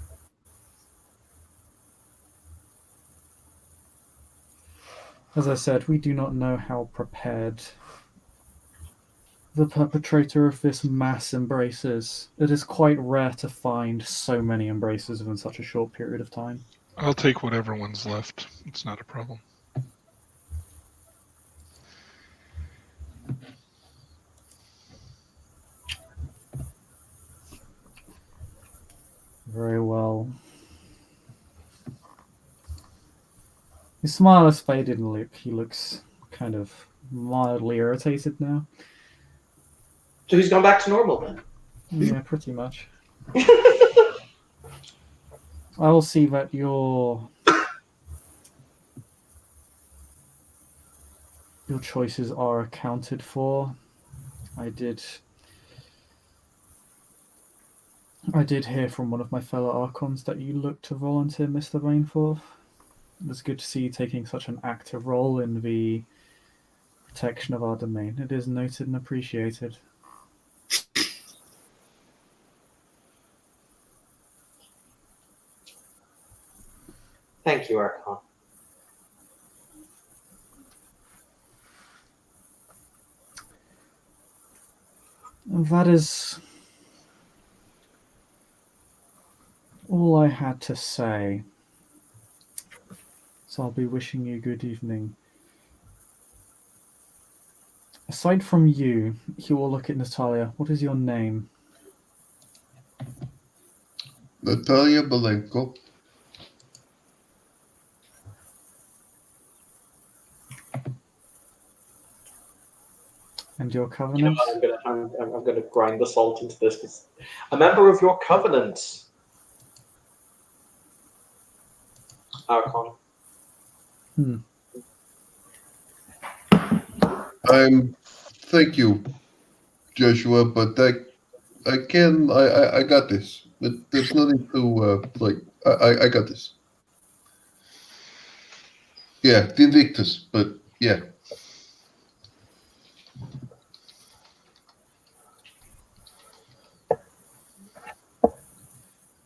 As I said, we do not know how prepared the perpetrator of this mass embrace is. It is quite rare to find so many embraces within such a short period of time. I'll take whatever one's left. It's not a problem. Very well. His smile has faded and he looks kind of mildly irritated now. So he's gone back to normal then? Yeah, pretty much. I will see that your choices are accounted for. I did hear from one of my fellow Archons that you look to volunteer, Mr. Rainforth. It's good to see you taking such an active role in the protection of our domain. It is noted and appreciated. Thank you, Archon. That is all I had to say. So I'll be wishing you good evening. Aside from you, he will look at Natalia. What is your name? Natalia Belenko. And your You know covenant? what, I'm gonna grind the salt into this. 'Cause a member of your covenant, Archon. Thank you, Joshua, but I got this. There's nothing to I got this. Yeah, the Invictus, but yeah.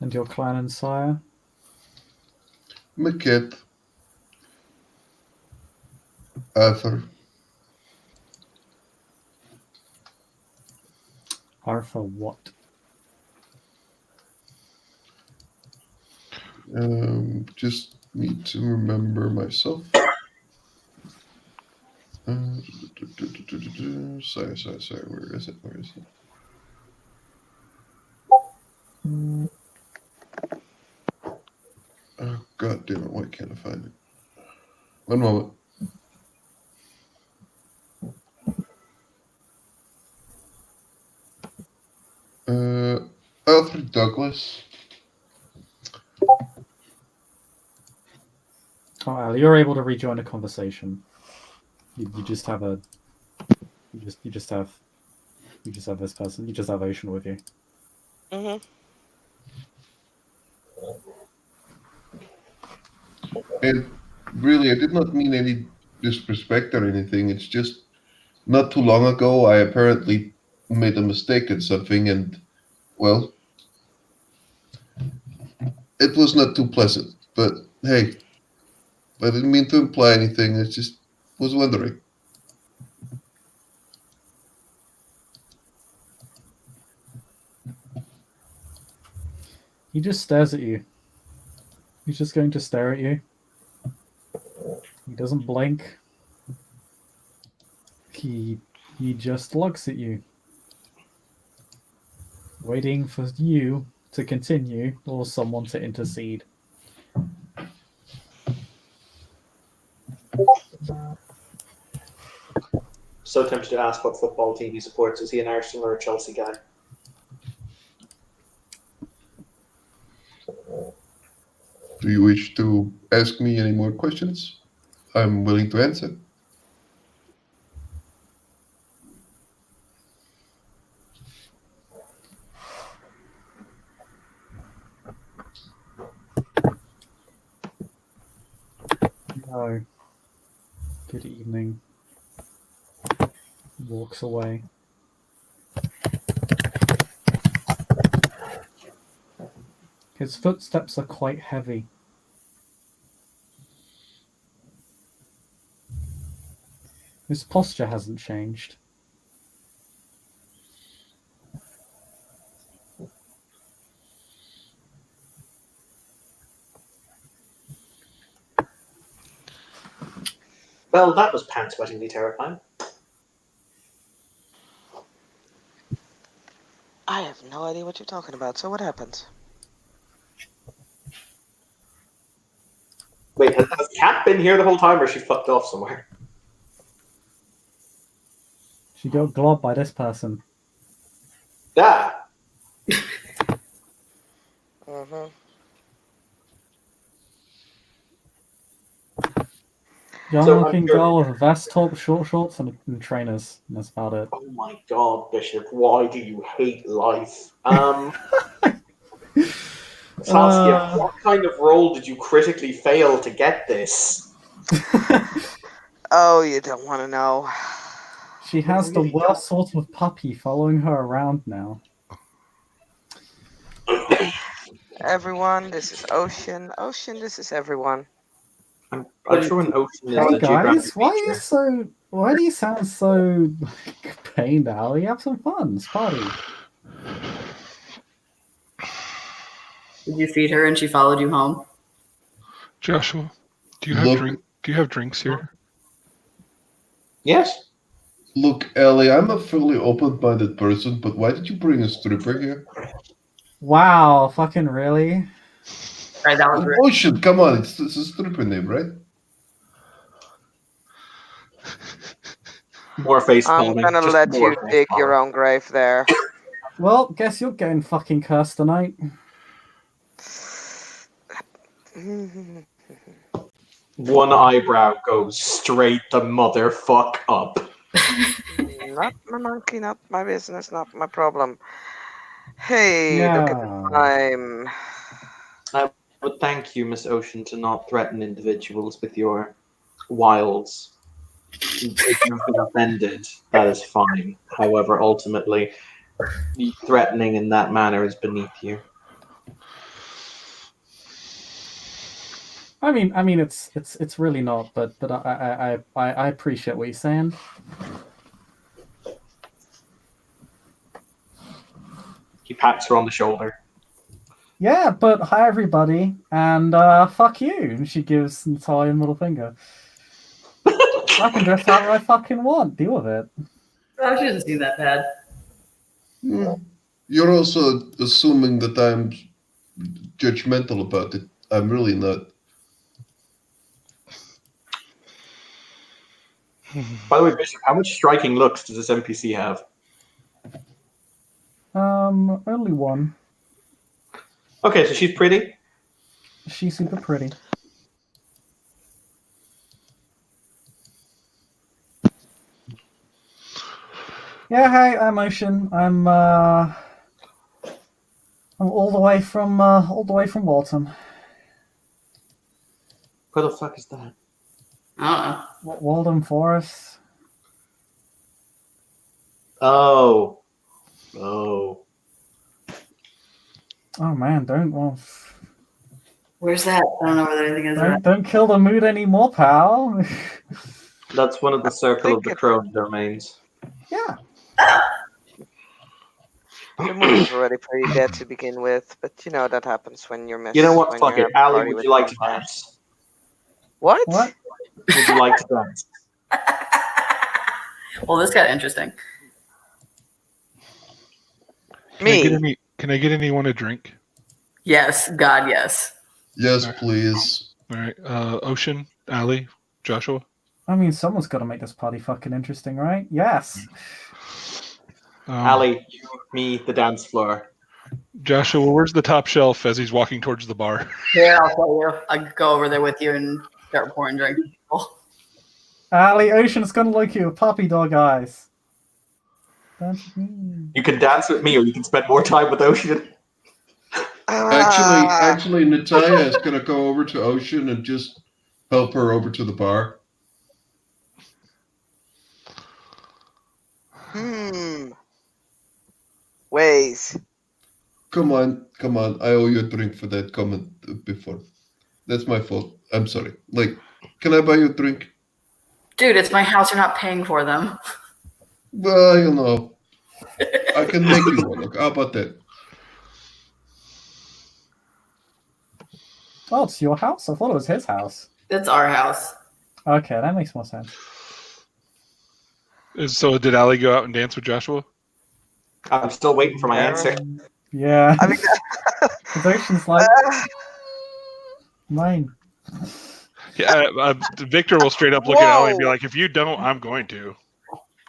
And your clan and sire? Maquette. Arthur. Arthur what? Just need to remember myself. Sorry. Where is it? Oh, God damn it. Why can't I find it? One moment. Alfred Douglas. Oh, Al, you're able to rejoin the conversation. You just have a. You just have this person. You just have Ocean with you. Mm-hmm. And really, I did not mean any disrespect or anything. It's just not too long ago, I apparently made a mistake in something, and well, it was not too pleasant. But hey, I didn't mean to imply anything. I just was wondering. He just stares at you. He's just going to stare at you. He doesn't blink. He just looks at you, waiting for you to continue or someone to intercede. So tempted to ask what football team he supports. Is he an Arsenal or a Chelsea guy? Do you wish to ask me any more questions? I'm willing to answer. No. Good evening. Walks away. His footsteps are quite heavy. His posture hasn't changed. Well, that was pants-wettingly terrifying. I have no idea what you're talking about. So what happened? Wait, has Kat been here the whole time, or she fucked off somewhere? She got globbed by this person. Yeah. Mm-hmm. Young So, looking you're- girl with a vest top, short shorts, and trainers. And that's about it. Oh my god, Bishop, why do you hate life? Saskia, what kind of role did you critically fail to get this? Oh, you don't want to know. She has the worst sort of puppy following her around now. Everyone, this is Ocean. Ocean, this is everyone. I'm sure an ocean is Hey a geographic guys, why are you feature. so? Why do you sound so pained, Ali? Have some fun. It's party. Did you feed her and she followed you home? Joshua, do you have Look. drink? Do you have drinks here? Yes. Look, Ellie, I'm a fully open-minded person, but why did you bring a stripper here? Wow, fucking really? Right, that was rude. Ocean, come on, it's a stripper name, right? More face I'm palming. gonna Just let more you face dig palming. your own grave there. Well, guess you're getting fucking cursed tonight. One eyebrow goes straight the motherfuck up. Not my monkey, not my business, not my problem. Hey, look at the time. But thank you, Miss Ocean, to not threaten individuals with your wiles. If you've been offended, that is fine. However, ultimately, threatening in that manner is beneath you. I mean, it's really not. But I appreciate what you're saying. He pats her on the shoulder. Yeah, but hi everybody, and fuck you. And she gives Natalia a middle finger. I can dress however I fucking want. Deal with it. Oh, she doesn't seem that bad. You're also assuming that I'm judgmental about it. I'm really not. By the way, Bishop, how much striking looks does this NPC have? Only one. Okay, so she's pretty. She's super pretty. Yeah, hey, I'm Ocean. I'm all the way from Waltham. Where the fuck is that? I don't know. Waltham Forest. Oh. Oh man, Where's that? I don't know where anything is. don't kill the mood anymore, pal. That's one of the Circle of think the it- Crone domains. Yeah. The mood was already pretty dead to begin with, but you know that happens when you're missing. You know what? Fuck it. Ali, would you like to dance? What? What? Would you like to dance? Well, this got interesting. Me? Can I get anyone a drink? Yes, God, yes. Yes, please. All right. Ocean, Ali, Joshua. I mean, someone's got to make this party fucking interesting, right? Yes. Ali, you, me, the dance floor. Joshua, where's the top shelf as he's walking towards the bar? Yeah, I'll tell you. I'll go over there with you and start pouring drinks. Ali, Ocean's gonna like you, puppy dog eyes. Dance with me. You can dance with me, or you can spend more time with Ocean. Actually, Natalia is gonna go over to Ocean and just help her over to the bar. Ways. Come on. I owe you a drink for that comment before. That's my fault. I'm sorry. Like, can I buy you a drink? Dude, it's my house. You're not paying for them. Well, you know, I can make you one. How about that? Oh, it's your house? I thought it was his house. It's our house. Okay, that makes more sense. So did Ali go out and dance with Joshua? I'm still waiting for my answer. Yeah. I mean, The Ocean's like, mine. Yeah, Victor will straight up look at Ali and be Whoa. like, "If you don't, I'm going to."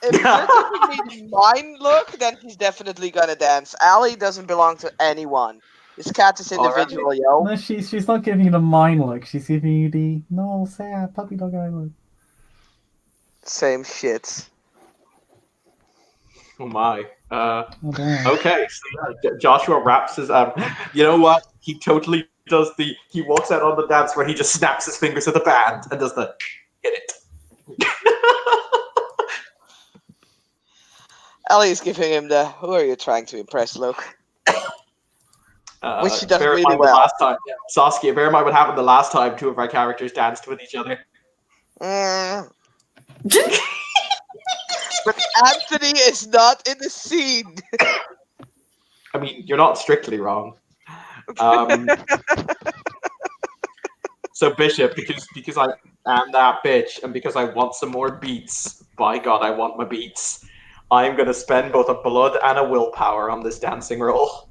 if Victor gives me mine look, then he's definitely gonna dance. Ali doesn't belong to anyone. This cat is individual, yo. No, she's not giving you the mine look. She's giving you the no sad puppy dog eye look. Same shit. Oh my. Oh, damn. Okay, so yeah, Joshua wraps his you know what? He totally does he walks out on the dance where he just snaps his fingers at the band and does the hit it. Ellie's giving him the "Who are you trying to impress?" look. Which she does bear in really mind the well. last time, Saskia, bear in mind what happened the last time two of our characters danced with each other. Mm. But Anthony is not in the scene. I mean, you're not strictly wrong. So Bishop, because I am that bitch, and because I want some more beats, by God, I want my beats. I'm gonna spend both a blood and a willpower on this dancing roll.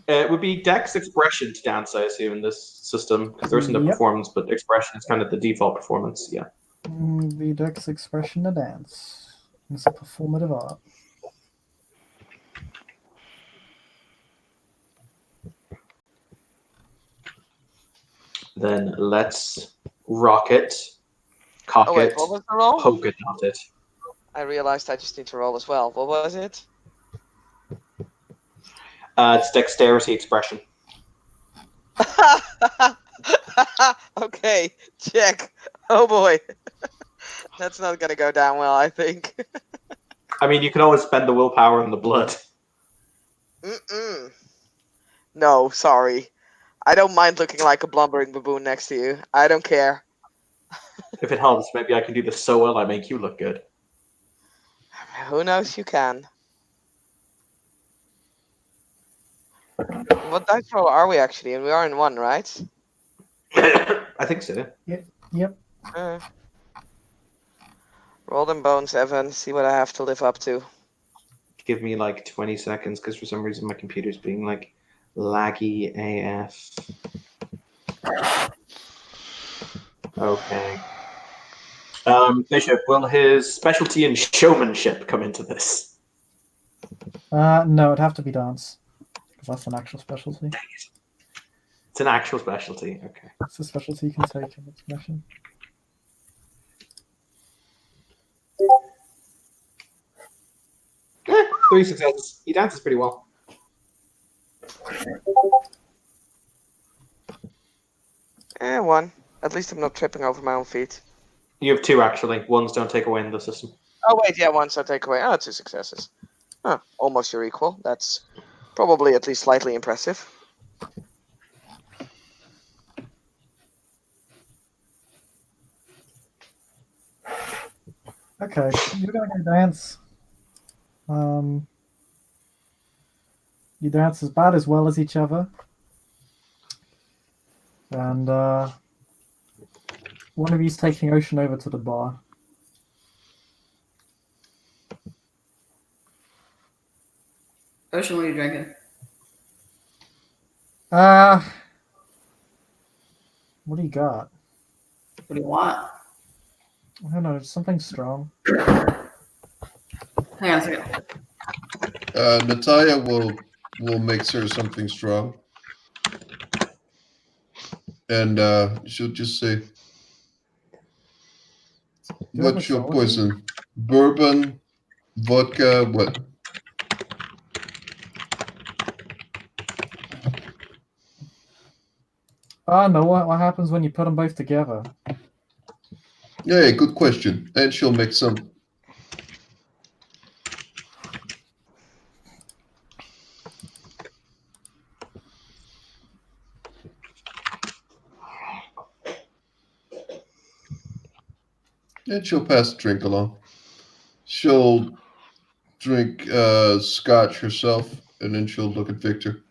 It would be Dex expression to dance, I assume, in this system, because there isn't a Yep. performance, but expression is kind of the default performance. Yeah. The Dex expression to dance. It's a performative art. Then let's rock it, cock Oh wait, it, what was the roll? poke it, not it. I realized I just need to roll as well. What was it? It's dexterity expression. Okay, check. Oh boy. That's not gonna go down well, I think. I mean, you can always spend the willpower and the blood. Mm-mm. No, sorry. I don't mind looking like a blubbering baboon next to you. I don't care. If it helps, maybe I can do this so well I make you look good. Who knows you can. What dice roll are we actually? And we are in one, right? I think so. Yep. Roll them bones, Evan. See what I have to live up to. Give me like 20 seconds, because for some reason my computer's being like laggy AF. Okay. Bishop, will his specialty in showmanship come into this? No, it'd have to be dance. Because that's an actual specialty. Dang it. It's an actual specialty. Okay. It's a specialty you can take in its mission. Eh, 3 successes. He dances pretty well. One. At least I'm not tripping over my own feet. You have 2 actually. Ones don't take away in the system. Oh wait, yeah, one, so take away. Oh, 2 successes. Huh, almost your equal. That's probably at least slightly impressive. Okay, you're gonna go dance. You dance as bad as well as each other. And one of you's taking Ocean over to the bar. Ocean, what are you drinking? What do you got? What do you want? I don't know, something strong. Hang on a second. Natalia will make her something strong. And she'll just say, you have what's your mixology? poison? Bourbon, vodka, what? No, what happens when you put them both together? Yeah, good question. And she'll make some. And she'll pass the drink along. She'll drink scotch herself, and then she'll look at Victor.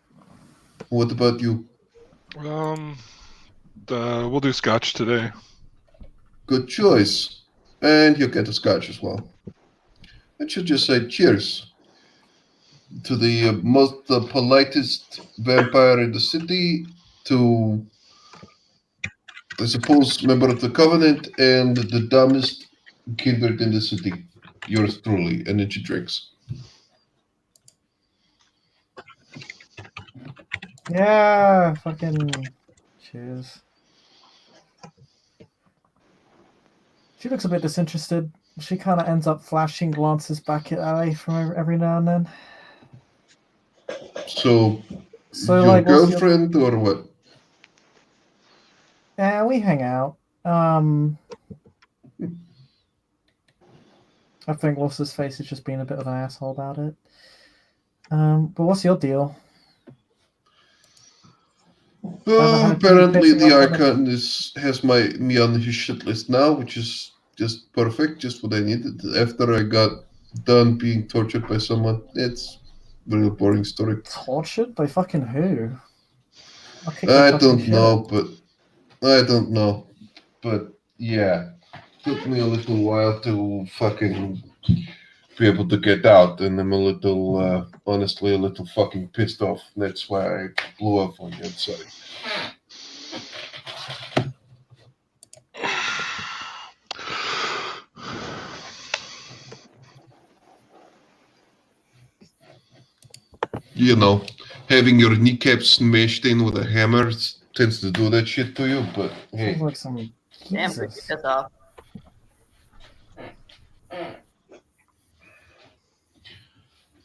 What about you? We'll do scotch today. Good choice. And you'll get a scotch as well. And she'll just say cheers to the most politest vampire in the city, to, I suppose, member of the Covenant, and the dumbest kindred in the city. Yours truly. And then she drinks. Yeah, fucking cheers. She looks a bit disinterested. She kind of ends up flashing glances back at Ali from every now and then. So your like, what's girlfriend or what? Yeah, we hang out. I think what's his face has just been a bit of an asshole about it. But what's your deal? Apparently, the pissing off Archon has me on his shit list now, which is just perfect, just what I needed. After I got done being tortured by someone, it's a really boring story. Tortured by fucking who? I don't know, but yeah, took me a little while to fucking be able to get out, and I'm a little, honestly, a little fucking pissed off. That's why I blew up on you. I'm sorry. You know, having your kneecaps smashed in with a hammer tends to do that shit to you, but hey. Sounds like some Damn, Jesus. piss off.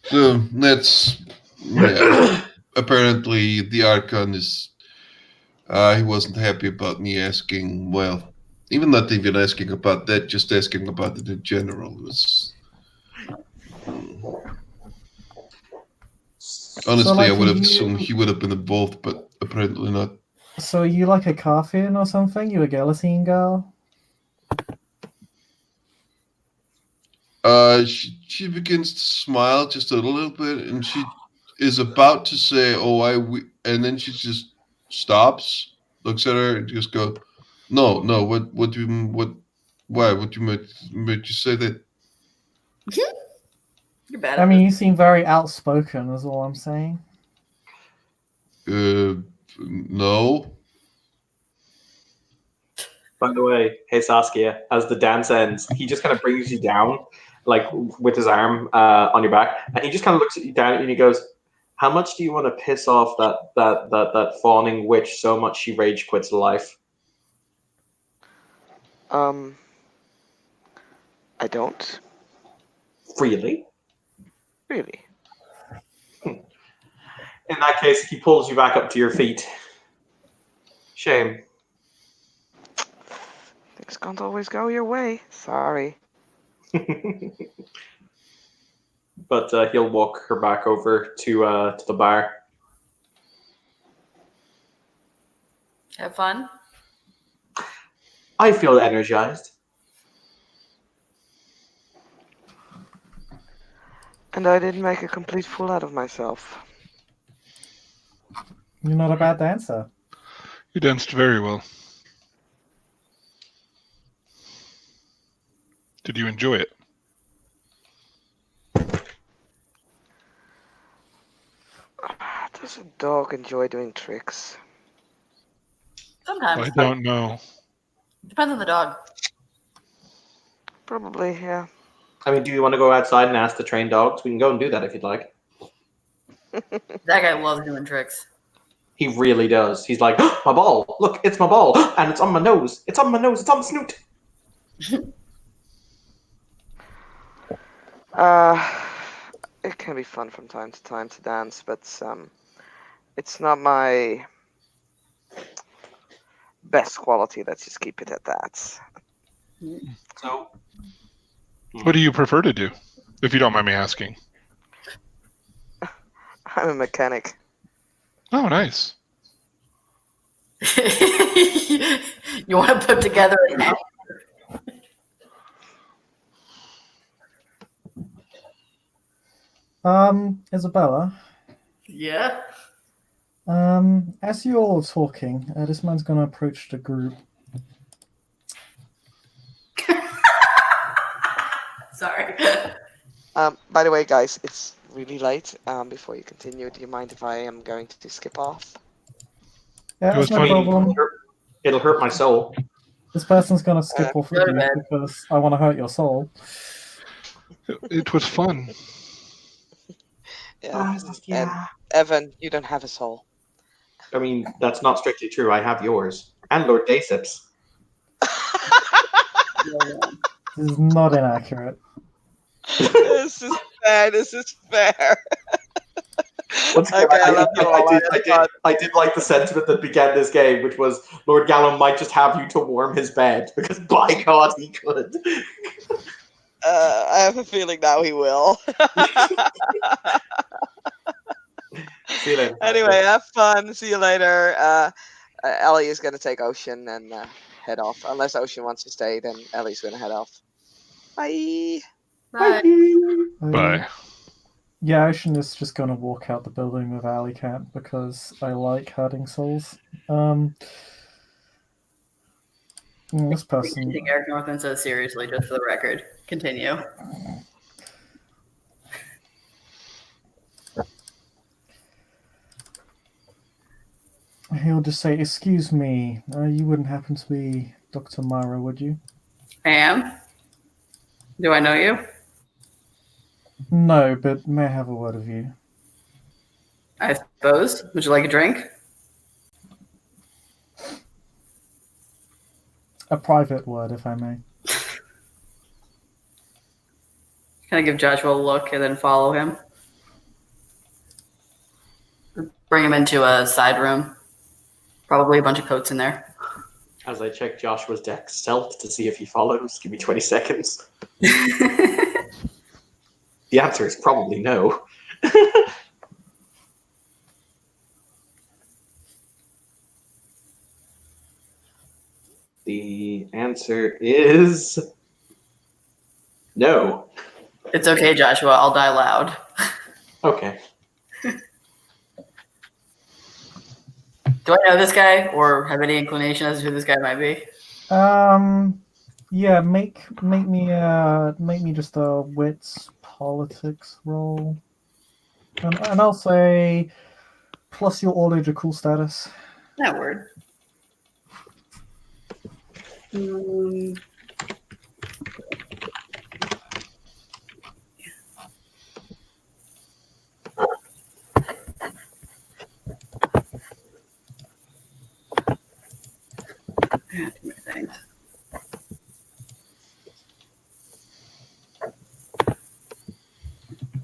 So that's yeah. Apparently, the Archon is. He wasn't happy about me asking. Well, even not even asking about that, just asking about it in general was. Honestly, I would have assumed he would have been involved, but apparently not. So are you like a Carthian or something? You a Galatine girl? She begins to smile just a little bit, and she is about to say, "Oh, and then she just stops, looks at her, and just go, "No, no. What do you what? Why? What do you made you say that?" You're bad. I mean, you seem very outspoken, is all I'm saying. No. By the way, hey Saskia, as the dance ends, he just kind of brings you down, like with his arm on your back, and he just kind of looks at you down and he goes, "How much do you want to piss off that fawning witch so much she rage quits life?" I don't Really? really. In that case, he pulls you back up to your feet. Shame. Things can't always go your way. Sorry. But he'll walk her back over to the bar. Have fun. I feel energized. And I didn't make a complete fool out of myself. You're not a bad dancer. You danced very well. Did you enjoy it? Does a dog enjoy doing tricks? Sometimes. I don't know. Depends on the dog. Probably, yeah. I mean, do you want to go outside and ask the trained dogs? We can go and do that if you'd like. That guy loves doing tricks. He really does. He's like, "Oh, my ball! Look, it's my ball! And it's on my nose! It's on my nose! It's on the snoot!" It can be fun from time to time to dance, but it's not my best quality. Let's just keep it at that. So, What do you prefer to do, if you don't mind me asking? I'm a mechanic. Oh, nice. You want to put together an act? Isabella, Yeah. as you're all talking, this man's gonna approach the group. Sorry. By the way, guys, it's really late. Before you continue, do you mind if I am going to skip off? Yeah, It was that's no fun. problem. it'll hurt my soul. This person's gonna skip off with go to you bed. because I want to hurt your soul. It was fun. Yeah. And Evan, you don't have a soul. I mean, that's not strictly true. I have yours. And Lord Daysips. This is not inaccurate. This is fair. This is fair. Once again, Okay, I love you all. I did like the sentiment that began this game, which was Lord Gallum might just have you to warm his bed, because by God, he could. I have a feeling now he will. See you later. Anyway, have fun. See you later. Ellie is gonna take Ocean and head off. Unless Ocean wants to stay, then Ellie's gonna head off. Bye. Bye. Bye. Yeah, Ocean is just gonna walk out the building with Alley Cat because I like hurting souls. This person. Taking Eric Northman so seriously, just for the record. Continue. He'll just say, "Excuse me, you wouldn't happen to be Dr. Mara, would you?" I am. Do I know you? No, but may I have a word of you? I suppose. Would you like a drink? A private word, if I may. Kind of give Joshua a look and then follow him. Bring him into a side room. Probably a bunch of coats in there. As I check Joshua's deck stealth to see if he follows, give me 20 seconds. The answer is probably no. The answer is no. It's okay, Joshua. I'll die loud. Okay. Do I know this guy or have any inclination as to who this guy might be? Yeah, make me just a wits politics roll, and I'll say plus your all age or cool status. That word.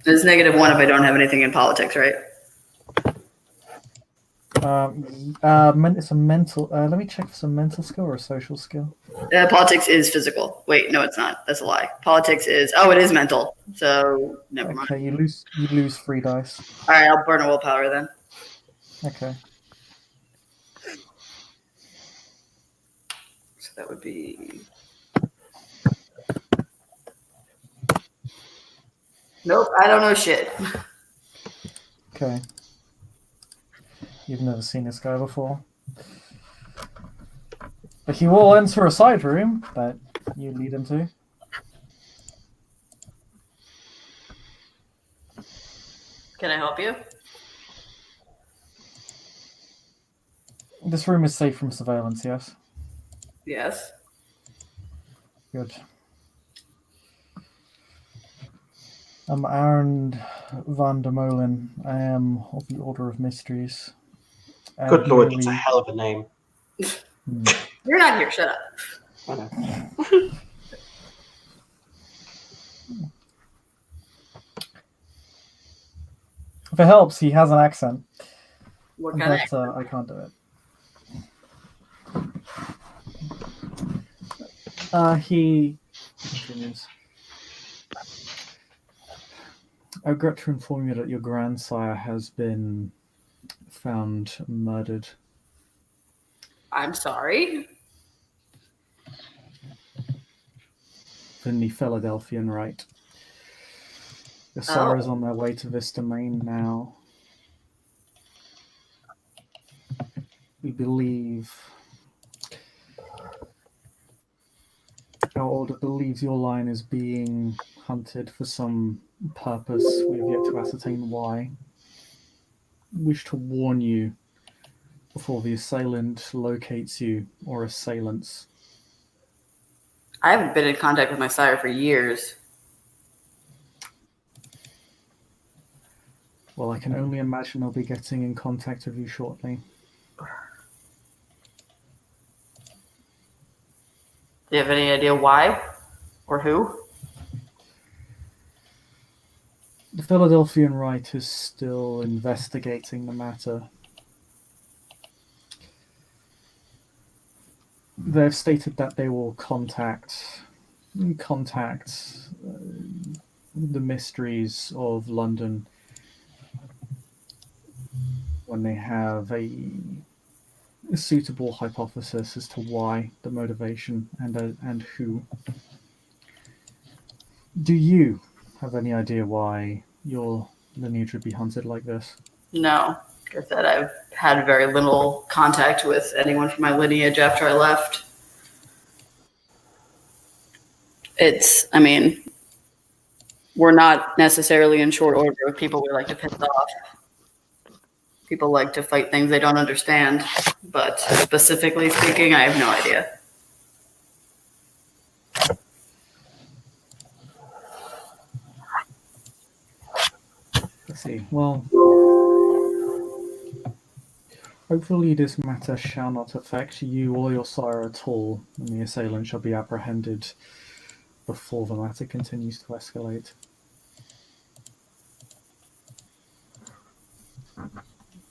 It's -1 if I don't have anything in politics, right? It's a mental. Let me check for some mental skill or a social skill. Politics is physical. Wait, no, it's not. That's a lie. Politics is. Oh, it is mental. So never mind. Okay, you lose 3 dice. All right, I'll burn a willpower then. Okay. So that would be. Nope, I don't know shit. Okay. You've never seen this guy before. But he will enter a side room that you lead him to. Can I help you? This room is safe from surveillance, yes? Yes. Good. I'm Aaron van der Molen. I am of the Order of Mysteries. Good lord, that's a hell of a name. You're not here. Shut up. I know. If it helps, he has an accent. What kind of? But I can't do it. He continues. I regret to inform you that your grandsire has been found murdered. I'm sorry. In the Philadelphian Rite. Your sire is on their way to this domain now. We believe our order believes your line is being hunted for some purpose. We have yet to ascertain why. Wish to warn you before the assailant locates you or assailants. I haven't been in contact with my sire for years. Well, I can only imagine they'll be getting in contact with you shortly. Do you have any idea why or who? The Philadelphian Rite is still investigating the matter. They've stated that they will contact contact the mysteries of London when they have a suitable hypothesis as to why, the motivation, and who. Do you have any idea why your lineage would be hunted like this? No. Like I said, I've had very little contact with anyone from my lineage after I left. I mean, we're not necessarily in short order with people we like to piss off. People like to fight things they don't understand, but specifically speaking, I have no idea. Let's see. Well, hopefully this matter shall not affect you or your sire at all, and the assailant shall be apprehended before the matter continues to escalate.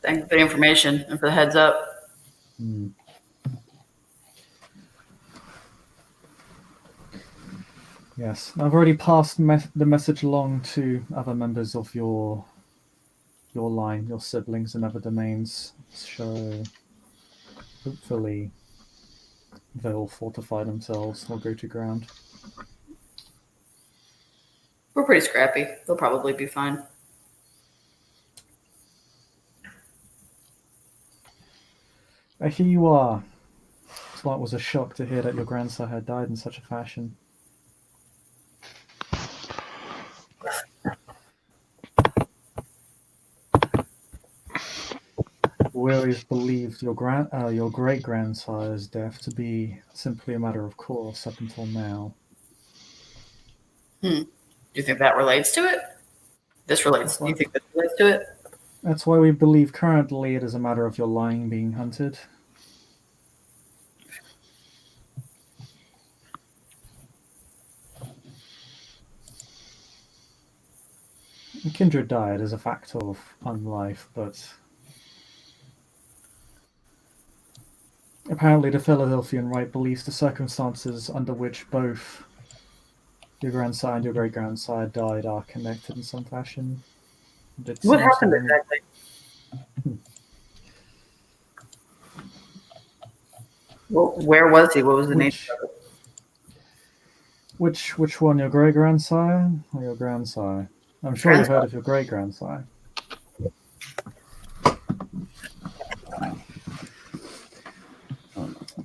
Thanks for the information and for the heads up. Yes, I've already passed the message along to other members of your line, your siblings and other domains, so hopefully they'll fortify themselves or go to ground. We're pretty scrappy. They'll probably be fine. Here you are. So it was a shock to hear that your grandson had died in such a fashion. We always believed your great grandsire's death to be simply a matter of course up until now. Do you think that relates to it? Do you think this relates to it? That's why we believe currently it is a matter of your line being hunted. Kindred died as a fact of unlife, but apparently the Philadelphian Rite believes the circumstances under which both your grandsire and your great-grandsire died are connected in some fashion. What happened exactly? Well, where was he? What was the nature of it? Which one, your great-grandsire or your grandsire? I'm sure you've heard of your great-grandsire.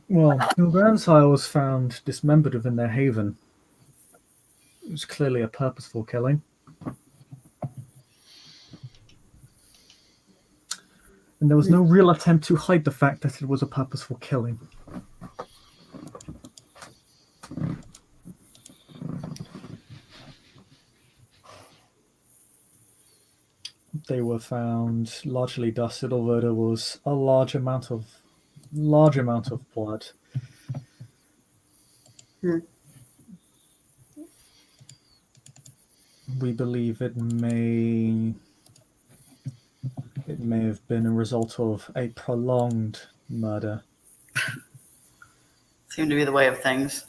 Well, your grandsire was found dismembered within their haven. It was clearly a purposeful killing. And there was no real attempt to hide the fact that it was a purposeful killing. They were found largely dusted, although there was a large amount of blood. We believe it may have been a result of a prolonged murder. Seemed to be the way of things.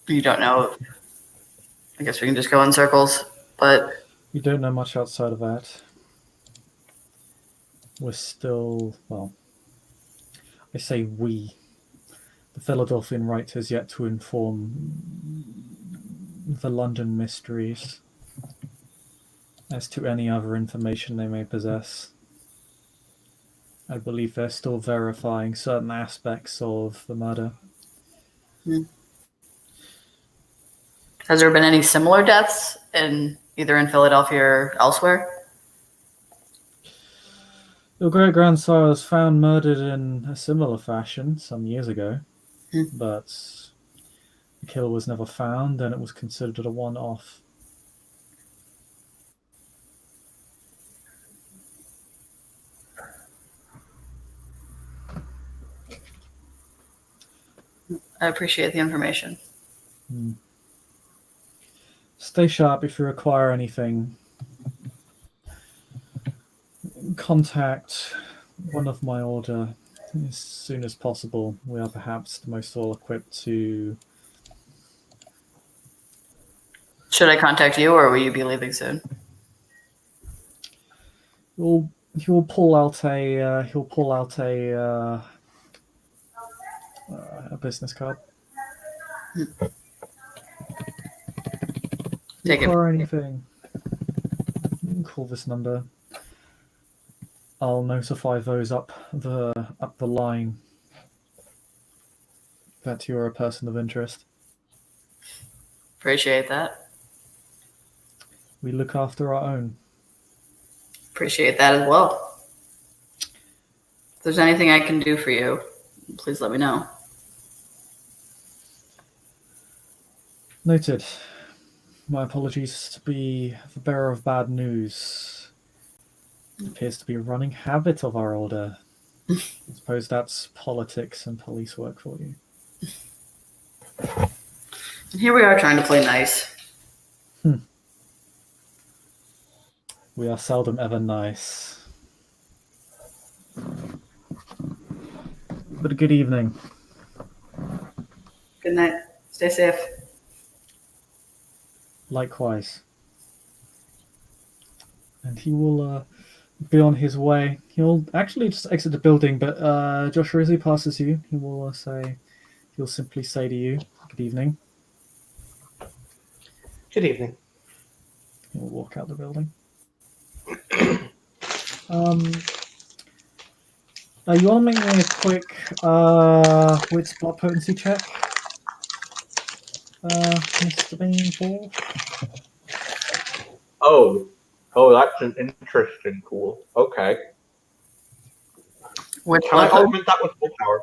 You don't know. I guess we can just go in circles, but We don't know much outside of that. We're still, well, I say we. The Philadelphian Rite has yet to inform the London mysteries as to any other information they may possess. I believe they're still verifying certain aspects of the murder. has there been any similar deaths in either in Philadelphia or elsewhere? Your great-grandsire was found murdered in a similar fashion some years ago, but the kill was never found and it was considered a one-off. I appreciate the information. Stay sharp if you require anything. contact one of my order as soon as possible. We are perhaps the most well equipped to. Should I contact you, or will you be leaving soon? He'll pull out a business card. Take it. Or anything. You can call this number. I'll notify those up the line that you're a person of interest. Appreciate that. We look after our own. Appreciate that as well. If there's anything I can do for you, please let me know. Noted. My apologies to be the bearer of bad news. It appears to be a running habit of our order. I suppose that's politics and police work for you. And here we are trying to play nice. We are seldom ever nice. But a good evening. Good night. Stay safe. Likewise. And he will be on his way. He'll actually just exit the building, but Joshua, as he passes you, he'll simply say to you, good evening. Good evening. He'll walk out the building. You want to make me a quick wits blood potency check, Mr. Bainfall? Oh, that's an interesting tool. Okay. Which Can I one? augment that with willpower?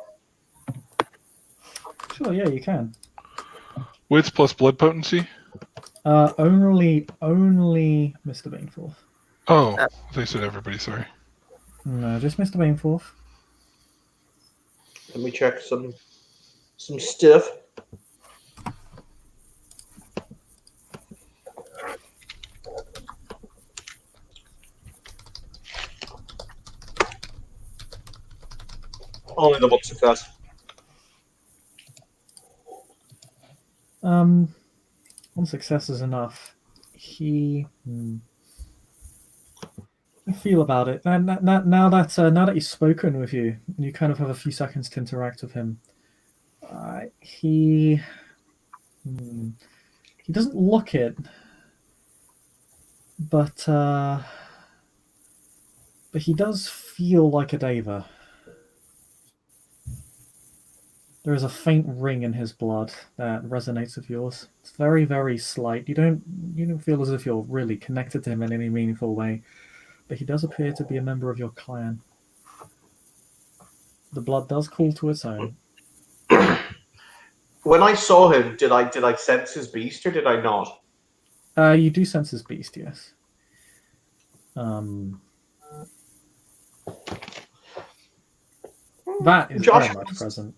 Sure, yeah, you can. Wits plus blood potency? Only Mr. Bainforth. Oh, they said everybody, sorry. No, just Mr. Bainforth. Let me check some stuff. Only the one success. One success is enough. You feel about it. Now that he's spoken with you, and you kind of have a few seconds to interact with him, he doesn't look it, but he does feel like a Deva. There is a faint ring in his blood that resonates with yours. It's very, very slight. You don't feel as if you're really connected to him in any meaningful way, but he does appear to be a member of your clan. The blood does call to its own. When I saw him, did I sense his beast or did I not? You do sense his beast, yes. That is very much present.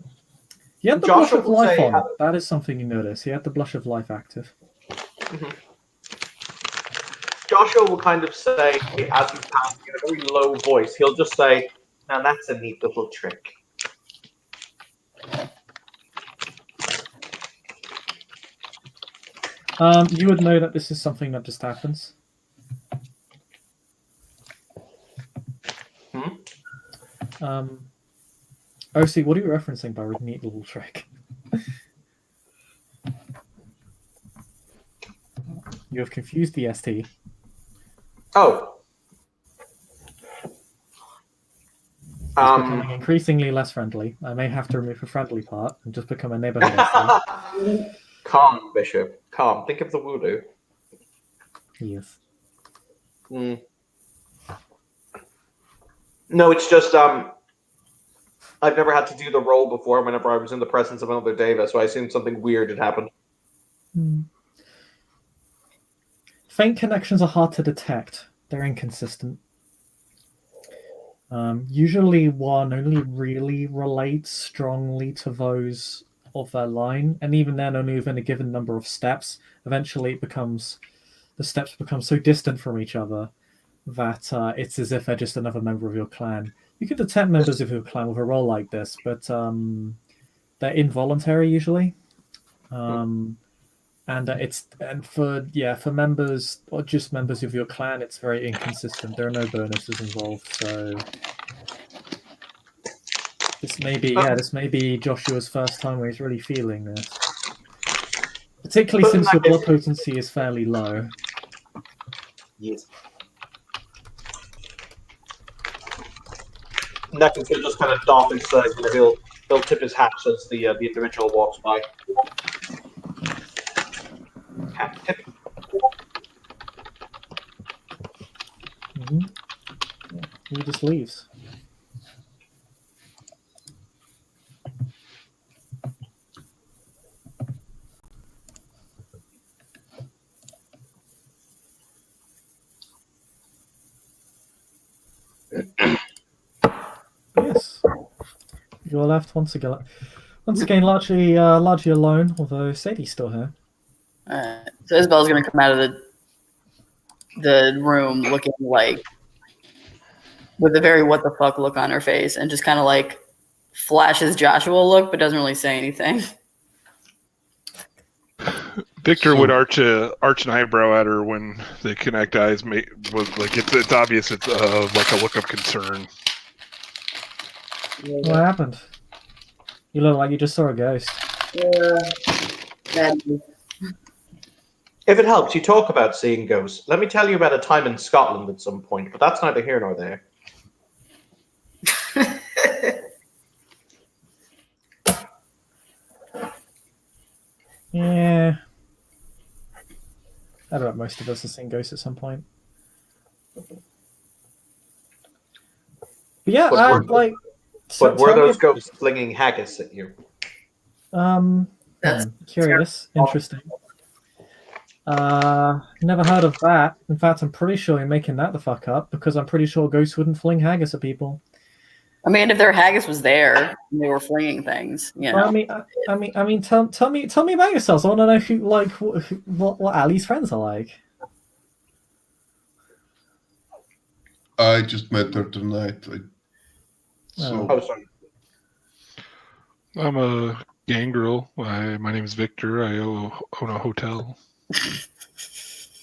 He had the blush of life on it. That is something you notice. He had the blush of life active. Mm-hmm. Joshua will kind of say, as he's passing in a very low voice, he'll just say, "Now that's a neat little trick." You would know that this is something that just happens. OC, what are you referencing by a neat little trick? You have confused the ST. Oh. It's becoming increasingly less friendly. I may have to remove the friendly part and just become a neighborhood ST. Calm, Bishop. Calm. Think of the voodoo. Yes. Mm. No, it's just I've never had to do the roll before whenever I was in the presence of another Deva, so I assumed something weird had happened. Faint connections are hard to detect. They're inconsistent. Usually one only really relates strongly to those of their line, and even then only within a given number of steps. Eventually the steps become so distant from each other that it's as if they're just another member of your clan. You can detect members of your clan with a role like this, but they're involuntary usually. And for members or just members of your clan, it's very inconsistent. There are no bonuses involved, so this may be Joshua's first time where he's really feeling this. Particularly since your blood potency is fairly low. Yes. In that case, he'll just kind of doff his he'll tip his hat as the individual walks by. Hat tip. He just leaves. Yes, you're left once again, largely alone. Although Sadie's still here. So Isabel's gonna come out of the room looking like with a very what the fuck look on her face, and just kind of like flashes Joshua a look, but doesn't really say anything. Victor would arch an eyebrow at her when they connect eyes. Was like it's obvious. It's like a look of concern. What happened? You look like you just saw a ghost. If it helps, you talk about seeing ghosts. Let me tell you about a time in Scotland at some point, but that's neither here nor there. Yeah. I bet most of us have seen ghosts at some point. But yeah, But were those ghosts flinging haggis at you? Curious, interesting. Never heard of that. In fact, I'm pretty sure you're making that the fuck up because I'm pretty sure ghosts wouldn't fling haggis at people. I mean, if their haggis was there and they were flinging things, you know. I mean, tell me about yourselves. I want to know what Ali's friends are like. I just met her tonight. Sorry. I'm a gangrel. My name is Victor. I own a hotel.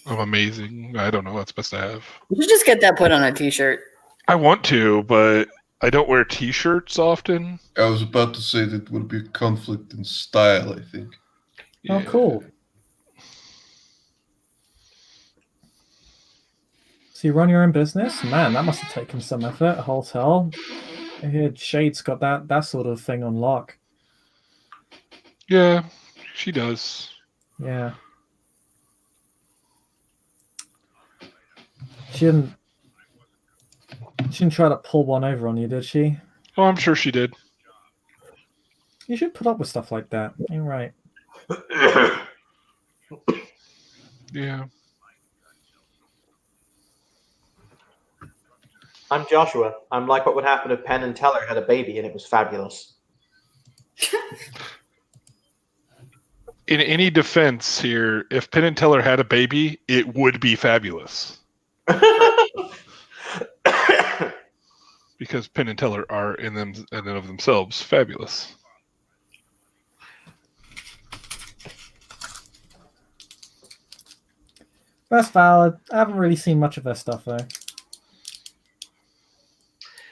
I'm amazing. I don't know what's best to have. You should just get that put on a t-shirt. I want to, but I don't wear t-shirts often. I was about to say that would be a conflict in style, I think. Oh, Yeah. cool. So you run your own business? Man, that must have taken some effort. A hotel. I hear Shade's got that sort of thing on lock. Yeah, she does. Yeah. She didn't try to pull one over on you, did she? Oh, I'm sure she did. You should put up with stuff like that. You're right. Yeah. I'm Joshua. I'm like what would happen if Penn and Teller had a baby and it was fabulous. In any defense here, if Penn and Teller had a baby, it would be fabulous. Because Penn and Teller are in and of themselves fabulous. That's valid. I haven't really seen much of their stuff though.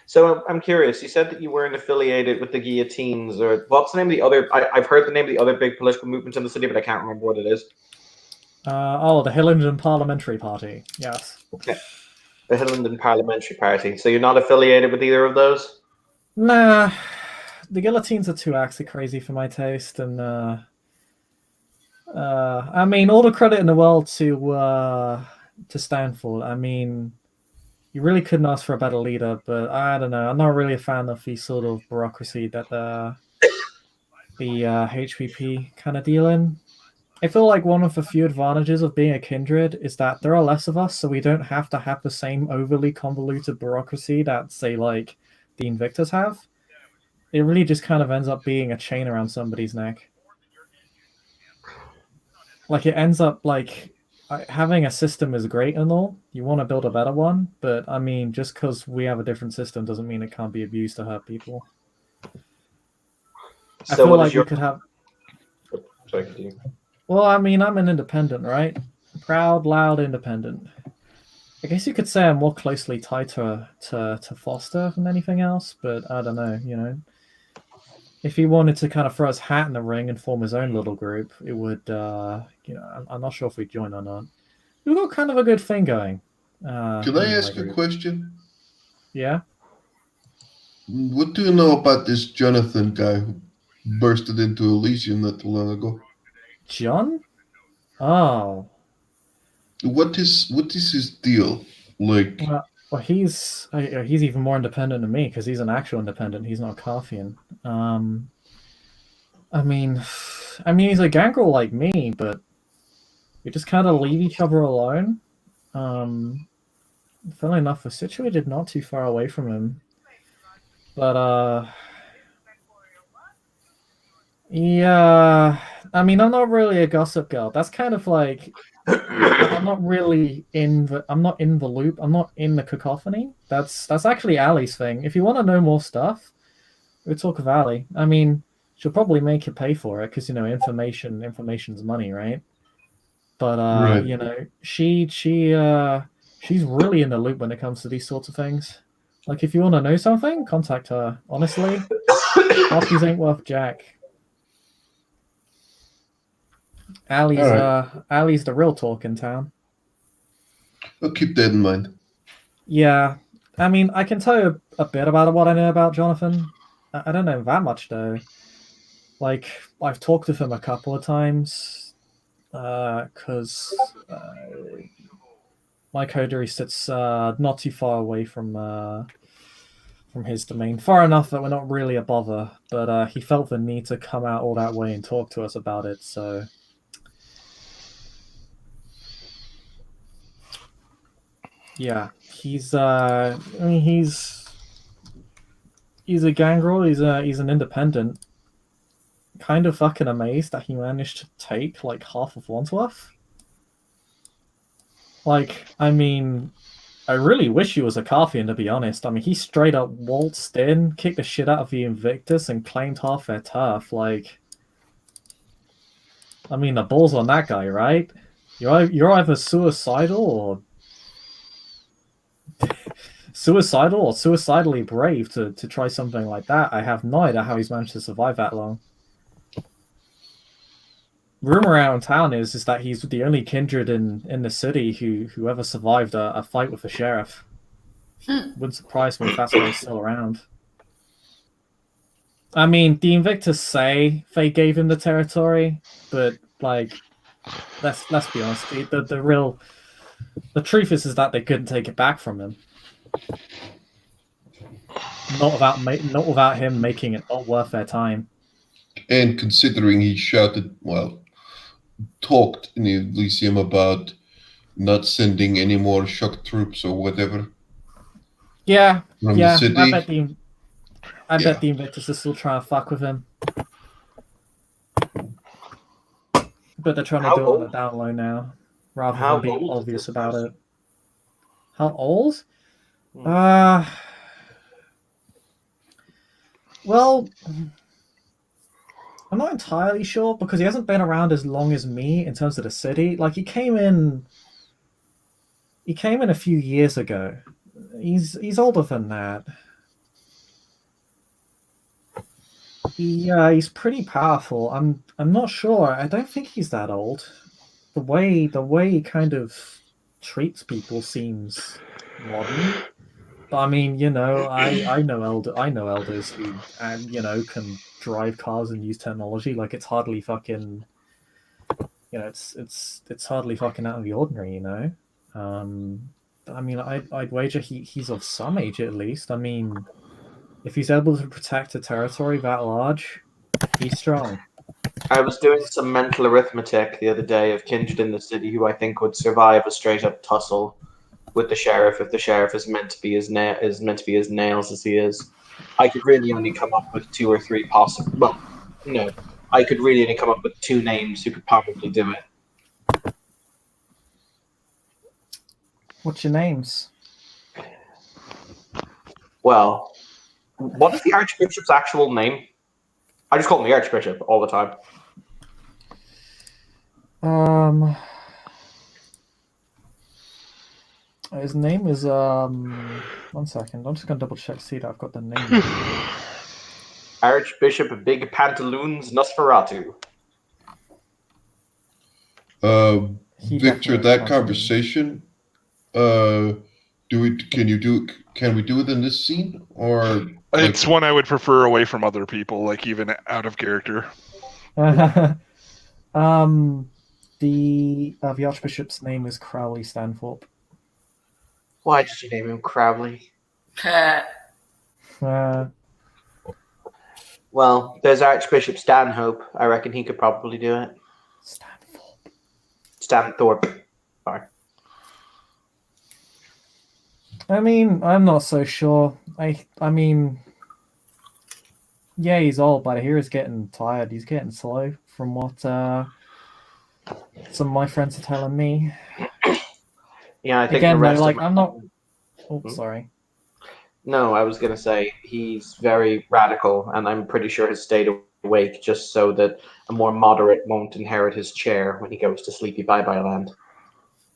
So I'm curious. You said that you weren't affiliated with the Guillotines, or what's the name of the other? I've heard the name of the other big political movements in the city, but I can't remember what it is. The Hillingdon Parliamentary Party. Yes. Okay. The Hillingdon Parliamentary Party. So you're not affiliated with either of those? Nah, the Guillotines are too axie crazy for my taste, and I mean, all the credit in the world to Stanford. I mean, you really couldn't ask for a better leader, but I don't know. I'm not really a fan of the sort of bureaucracy that the HPP kind of deal in. I feel like one of the few advantages of being a kindred is that there are less of us, so we don't have to have the same overly convoluted bureaucracy that, say, like, the Invictus have. It really just kind of ends up being a chain around somebody's neck. Like, it ends up, like, having a system is great and all. You want to build a better one, but I mean, just because we have a different system doesn't mean it can't be abused to hurt people. I So feel what like is your? we could have. Sorry, continue. Well, I mean, I'm an independent, right? Proud, loud, independent. I guess you could say I'm more closely tied to Foster than anything else, but I don't know, you know. If he wanted to kind of throw his hat in the ring and form his own little group, it would, you know, I'm not sure if we'd join or not. We've got kind of a good thing going. Can I ask a question? Yeah? What do you know about this Jonathan guy who bursted into Elysium not too long ago? John? Oh. What is his deal? Like, Well, he's even more independent than me because he's an actual independent. He's not a Carthian. I mean, he's a gangrel like me, but we just kind of leave each other alone. Funnily enough, we're situated not too far away from him. But, yeah, I mean, I'm not really a gossip girl. That's kind of like, I'm not really I'm not in the loop. I'm not in the cacophony. That's actually Ali's thing. If you want to know more stuff, we talk with Ali. I mean, she'll probably make you pay for it because, you know, information's money, right? But, Right. you know, she's really in the loop when it comes to these sorts of things. Like, if you want to know something, contact her. Honestly, Rockies ain't worth jack. Ali's the real talk in town. I'll keep that in mind. Yeah, I mean, I can tell you a bit about what I know about Jonathan. I don't know that much though. Like, I've talked with him a couple of times, because my coterie sits not too far away from his domain, far enough that we're not really a bother. But he felt the need to come out all that way and talk to us about it. So. Yeah, he's I mean, he's a gangrel. He's an independent. Kind of fucking amazed that he managed to take like half of Wandsworth. Like, I mean, I really wish he was a Carthian, to be honest. I mean, he straight up waltzed in, kicked the shit out of the Invictus, and claimed half their turf. Like, I mean, the balls on that guy, right? You're either suicidal or suicidally brave to try something like that. I have no idea how he's managed to survive that long. Rumor around town is that he's the only kindred in the city who ever survived a fight with the sheriff. Wouldn't surprise me if that's why he's still around. I mean, the Invictus say they gave him the territory, but like, let's be honest. The truth is that they couldn't take it back from him. Not without him making it not worth their time. And considering he talked in Elysium about not sending any more shock troops or whatever. Yeah, from yeah. the city. I bet the Invictus is still trying to fuck with him. But they're trying to do it on the down low now, rather than being obvious about it. How old? Well, I'm not entirely sure because he hasn't been around as long as me in terms of the city. Like, he came in a few years ago. He's older than that. Yeah, he's pretty powerful. I'm not sure. I don't think he's that old. The way he kind of treats people seems modern. But I mean, you know, I know elders who you know, can drive cars and use technology. Like, it's hardly fucking, you know, it's hardly fucking out of the ordinary, you know. I mean, I'd wager he's of some age at least. I mean, if he's able to protect a territory that large, he's strong. I was doing some mental arithmetic the other day of kindred in the city who I think would survive a straight up tussle with the sheriff if the sheriff is meant to be as nails as he is. I could really only come up with 2 or 3 possible. Well, no, I could really only come up with 2 names who could probably do it. What's your names? Well, what is the Archbishop's actual name? I just call him the Archbishop all the time. His name is 1 second. I'm just gonna double check see that I've got the name. Archbishop Big Pantaloons Nosferatu. He Victor, definitely that has conversation. Can we do it in this scene, or It's one I would prefer away from other people, like even out of character. The Archbishop's name is Crowley Stanthorpe. Why did you name him Crowley? Well, there's Archbishop Stanhope. I reckon he could probably do it. Stanthorpe. Sorry. I mean, I'm not so sure. I mean, yeah, he's old, but I hear he's getting tired. He's getting slow, from what some of my friends are telling me. Yeah, I think Again, the rest though, like of I'm not. Oh, sorry. No, I was going to say he's very radical, and I'm pretty sure he's stayed awake just so that a more moderate won't inherit his chair when he goes to sleepy bye-bye land.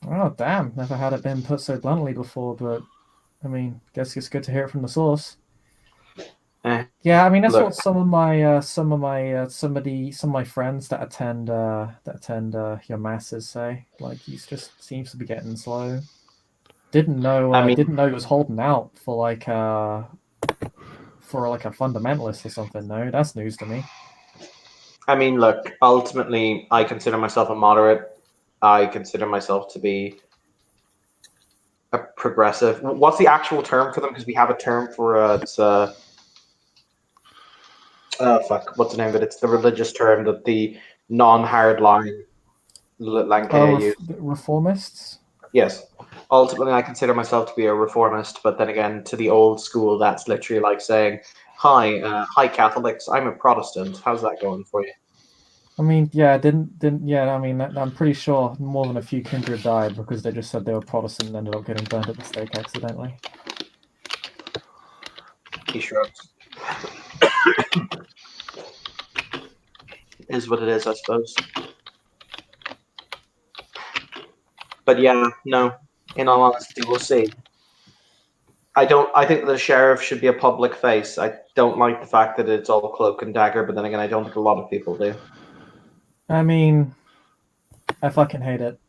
Oh, damn! Never had it been put so bluntly before, but I mean, guess it's good to hear it from the source. Yeah, I mean that's Look. what some of my friends that attend your masses say. Like he just seems to be getting slow. Didn't know he was holding out for like a fundamentalist or something. No, that's news to me. I mean, look, ultimately, I consider myself a moderate. I consider myself to be a progressive. What's the actual term for them? Because we have a term for it's what's the name of it? It's the religious term that the non-hardline Lankea use. Reformists? Yes. Ultimately, I consider myself to be a reformist, but then again, to the old school, that's literally like saying, hi Catholics, I'm a Protestant. How's that going for you? I mean, yeah, I mean, I'm pretty sure more than a few kindred died because they just said they were Protestant and ended up getting burned at the stake accidentally. He shrugs. Is what it is, I suppose. But yeah, no. In all honesty, we'll see. I think the sheriff should be a public face. I don't like the fact that it's all cloak and dagger, but then again, I don't think a lot of people do. I mean, I fucking hate it.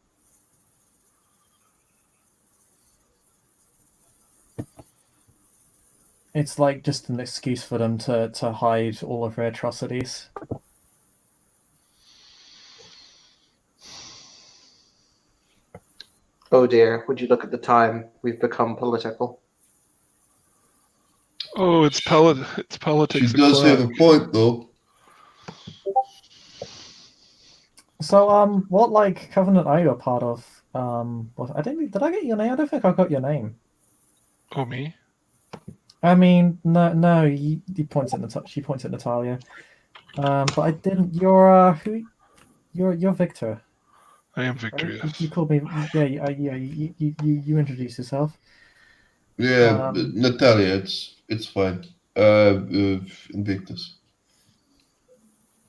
It's like just an excuse for them to hide all of their atrocities. Oh dear, would you look at the time? We've become political. Oh, it's politics. She does have a point, though. So, what like covenant are you a part of? Did I get your name? I don't think I got your name. Oh, me? I mean, no. He points at Natalia. She points at Natalia. But I didn't. You're who? You're Victor. I am Victor. Right? Yes. You called me. Yeah. You introduced yourself. Yeah, Natalia, it's fine. Invictus.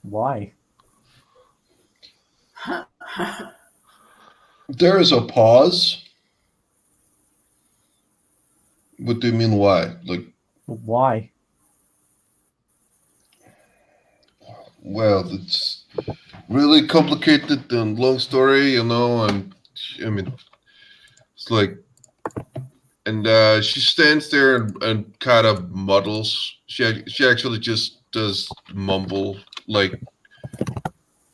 Why? There is a pause. What do you mean, why? Like, Why? well, it's really complicated and long story, you know, and I mean, it's like, and she stands there and kind of muddles. She actually just does mumble, like,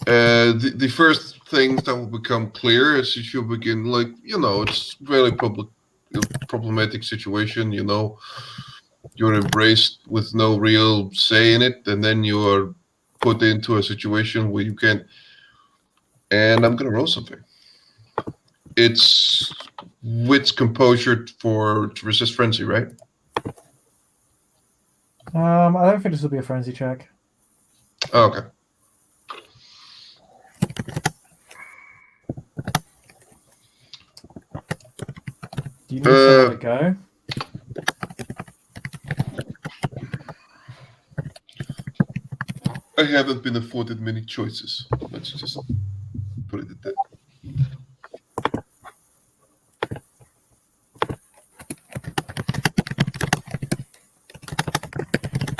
the first things that will become clear as she'll begin, like, you know, it's very problematic situation, you know. You're embraced with no real say in it, and then you are put into a situation where you can't. And I'm gonna roll something. It's wits composure to resist frenzy, right? I don't think this will be a frenzy check. Oh, okay. Do you need somewhere to go? I haven't been afforded many choices. Let's just put it at that.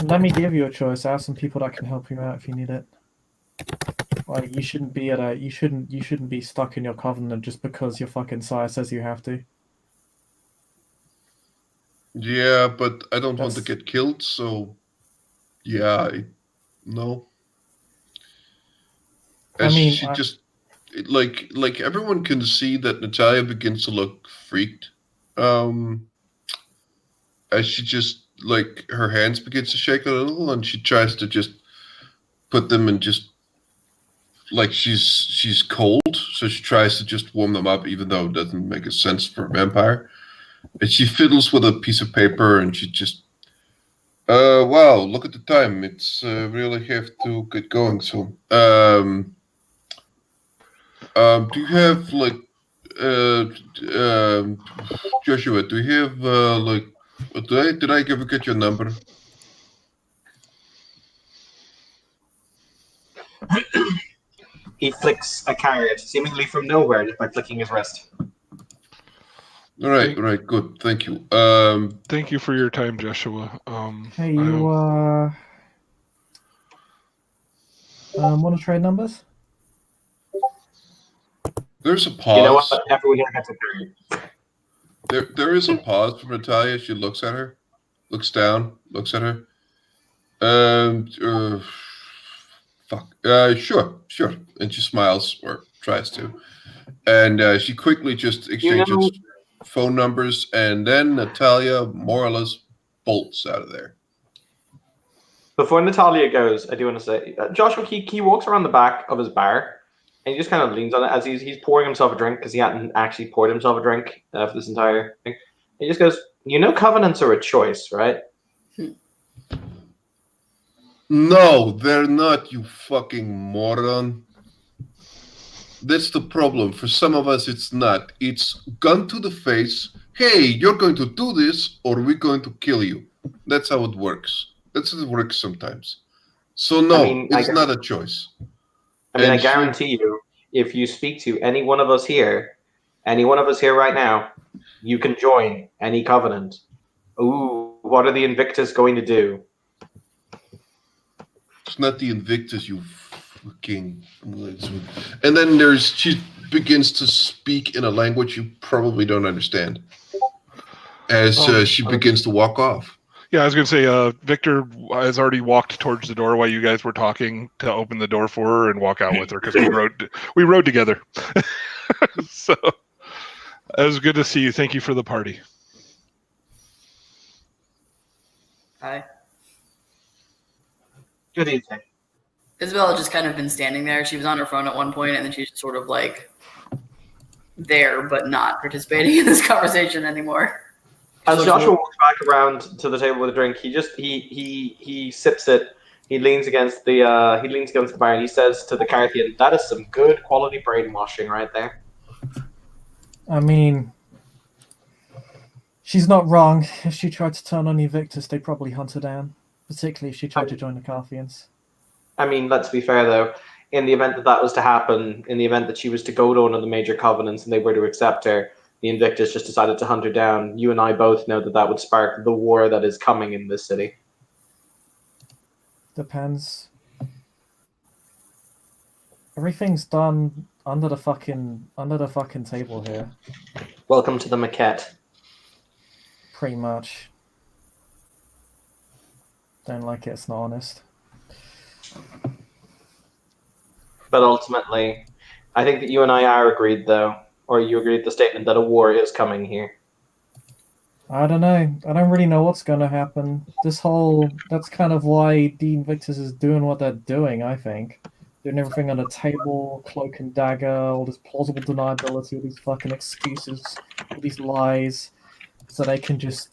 Let me give you a choice. I have some people that can help you out if you need it. Like you shouldn't be you shouldn't be stuck in your covenant just because your fucking sire says you have to. Yeah, but I don't want to That's- get killed, so yeah, no. I As mean, she just like everyone can see that Natalia begins to look freaked. As she just like her hands begins to shake a little, and she tries to just put them in just like she's cold, so she tries to just warm them up, even though it doesn't make a sense for a vampire. And she fiddles with a piece of paper, and she just, wow, look at the time. It's really have to get going soon. Do you have like, Joshua? Do you have like, did I ever get your number? He flicks a card, seemingly from nowhere, just by flicking his wrist. All right, good, thank you. Thank you for your time, Joshua. hey, you want to trade numbers? There's a pause. You know what? Everyone here gets a card. There is a pause from Natalia. She looks at her, looks down, looks at her. Fuck. Sure. And she smiles, or tries to. And she quickly just exchanges phone numbers, and then Natalia more or less bolts out of there. Before Natalia goes, I do want to say, Joshua, he walks around the back of his bar, and he just kind of leans on it as he's pouring himself a drink, because he hadn't actually poured himself a drink for this entire thing. He just goes, covenants are a choice, right? No, they're not, you fucking moron. That's the problem. For some of us, it's not. It's gun to the face. Hey, you're going to do this, or we're going to kill you. That's how it works. That's how it works sometimes. So no, it's not a choice. I guarantee you, if you speak to any one of us here right now, you can join any covenant. Ooh, what are the Invictus going to do? It's not the Invictus, you fucking... And then she begins to speak in a language you probably don't understand as she begins to walk off. Yeah, I was going to say, Victor has already walked towards the door while you guys were talking to open the door for her and walk out with her, because we rode together. So it was good to see you. Thank you for the party. Hi. Good evening. Isabella had just kind of been standing there. She was on her phone at one point, and then she's just sort of like there, but not participating in this conversation anymore. As Joshua walks back around to the table with a drink, he sips it. He leans against the bar, and he says to the Carthian, "That is some good quality brainwashing right there." I mean, she's not wrong. If she tried to turn on Evictus, they'd probably hunt her down. Particularly if she tried to join the Carthians. I mean, let's be fair though. In the event that was to happen, in the event that she was to go to one of the major covenants and they were to accept her, the Invictus just decided to hunt her down. You and I both know that would spark the war that is coming in this city. Depends. Everything's done under the fucking table here. Welcome to the maquette. Pretty much. Don't like it, it's not honest. But ultimately, I think that you and I are agreed, though, or you agreed with the statement that a war is coming here. I don't know. I don't really know what's going to happen. That's kind of why the Invictus is doing what they're doing, I think. Doing everything on the table, cloak and dagger, all this plausible deniability, all these fucking excuses, all these lies, so they can just,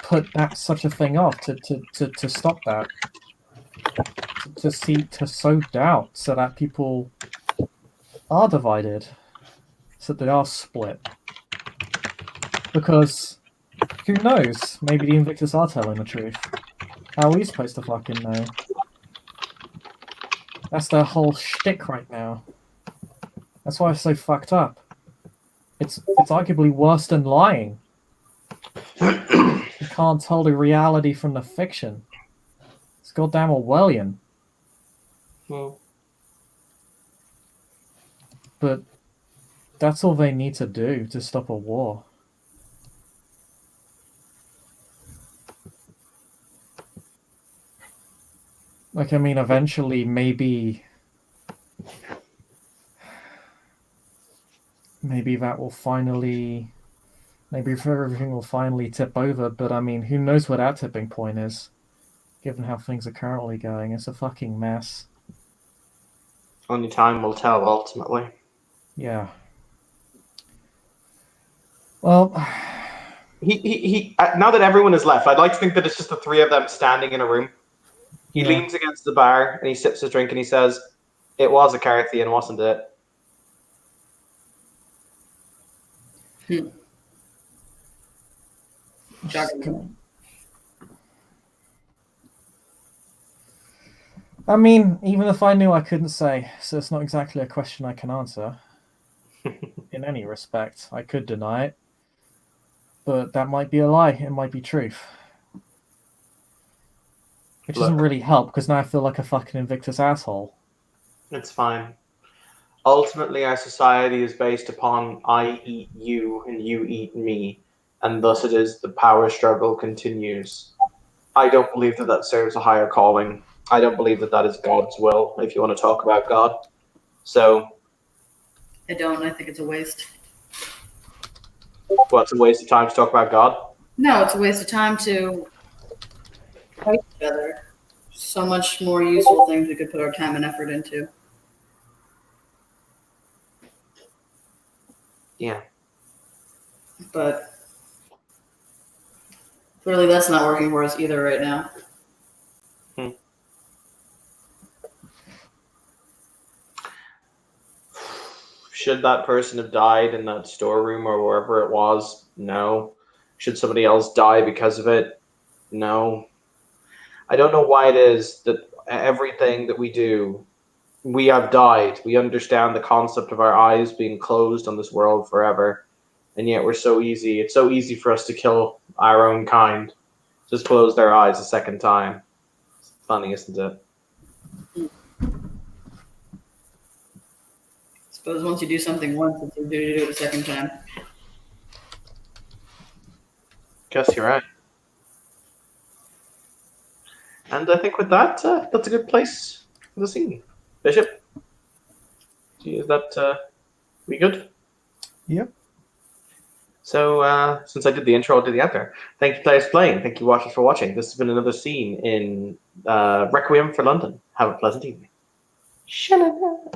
put such a thing off to stop that. To sow doubt so that people are divided. so they are split. Because who knows? Maybe the Invictus are telling the truth. How are we supposed to fucking know? That's their whole shtick right now. That's why it's so fucked up. It's arguably worse than lying. You can't tell the reality from the fiction. It's goddamn Orwellian. Well, But that's all they need to do to stop a war. Like, I mean, eventually, maybe that will finally, maybe everything will finally tip over, but I mean, who knows where that tipping point is, given how things are currently going. It's a fucking mess. only time will tell, ultimately. Yeah. Well, Now that everyone is left, I'd like to think that it's just the three of them standing in a room. He yeah. leans against the bar and he sips his drink and he says, "It was a Carthian, wasn't it?" Shocking. I mean, even if I knew, I couldn't say, so it's not exactly a question I can answer. In any respect, I could deny it, but that might be a lie. It might be truth. Which doesn't Look. really help, because now I feel like a fucking Invictus asshole. It's fine. Ultimately, our society is based upon I eat you and you eat me, and thus it is the power struggle continues. I don't believe that that serves a higher calling. I don't believe that that is God's will, if you want to talk about God. So, I don't. I think it's a waste. well, it's a waste of time to talk about God. No, it's a waste of time to fight each other. So much more useful things we could put our time and effort into. Yeah. But clearly that's not working for us either right now. Should that person have died in that storeroom or wherever it was? No. Should somebody else die because of it? No. I don't know why it is that everything that we do, we have died. We understand the concept of our eyes being closed on this world forever. And yet we're so easy. It's so easy for us to kill our own kind. Just close their eyes a second time. It's funny, isn't it? Suppose once you do something once, it's your duty to do it a second time. Guess you're right. And I think with that, that's a good place for the scene. Bishop, is that we good? Yep. So since I did the intro, I'll do the outro. Thank you, players, for playing. Thank you, watchers, for watching. This has been another scene in Requiem for London. Have a pleasant evening. Shalala.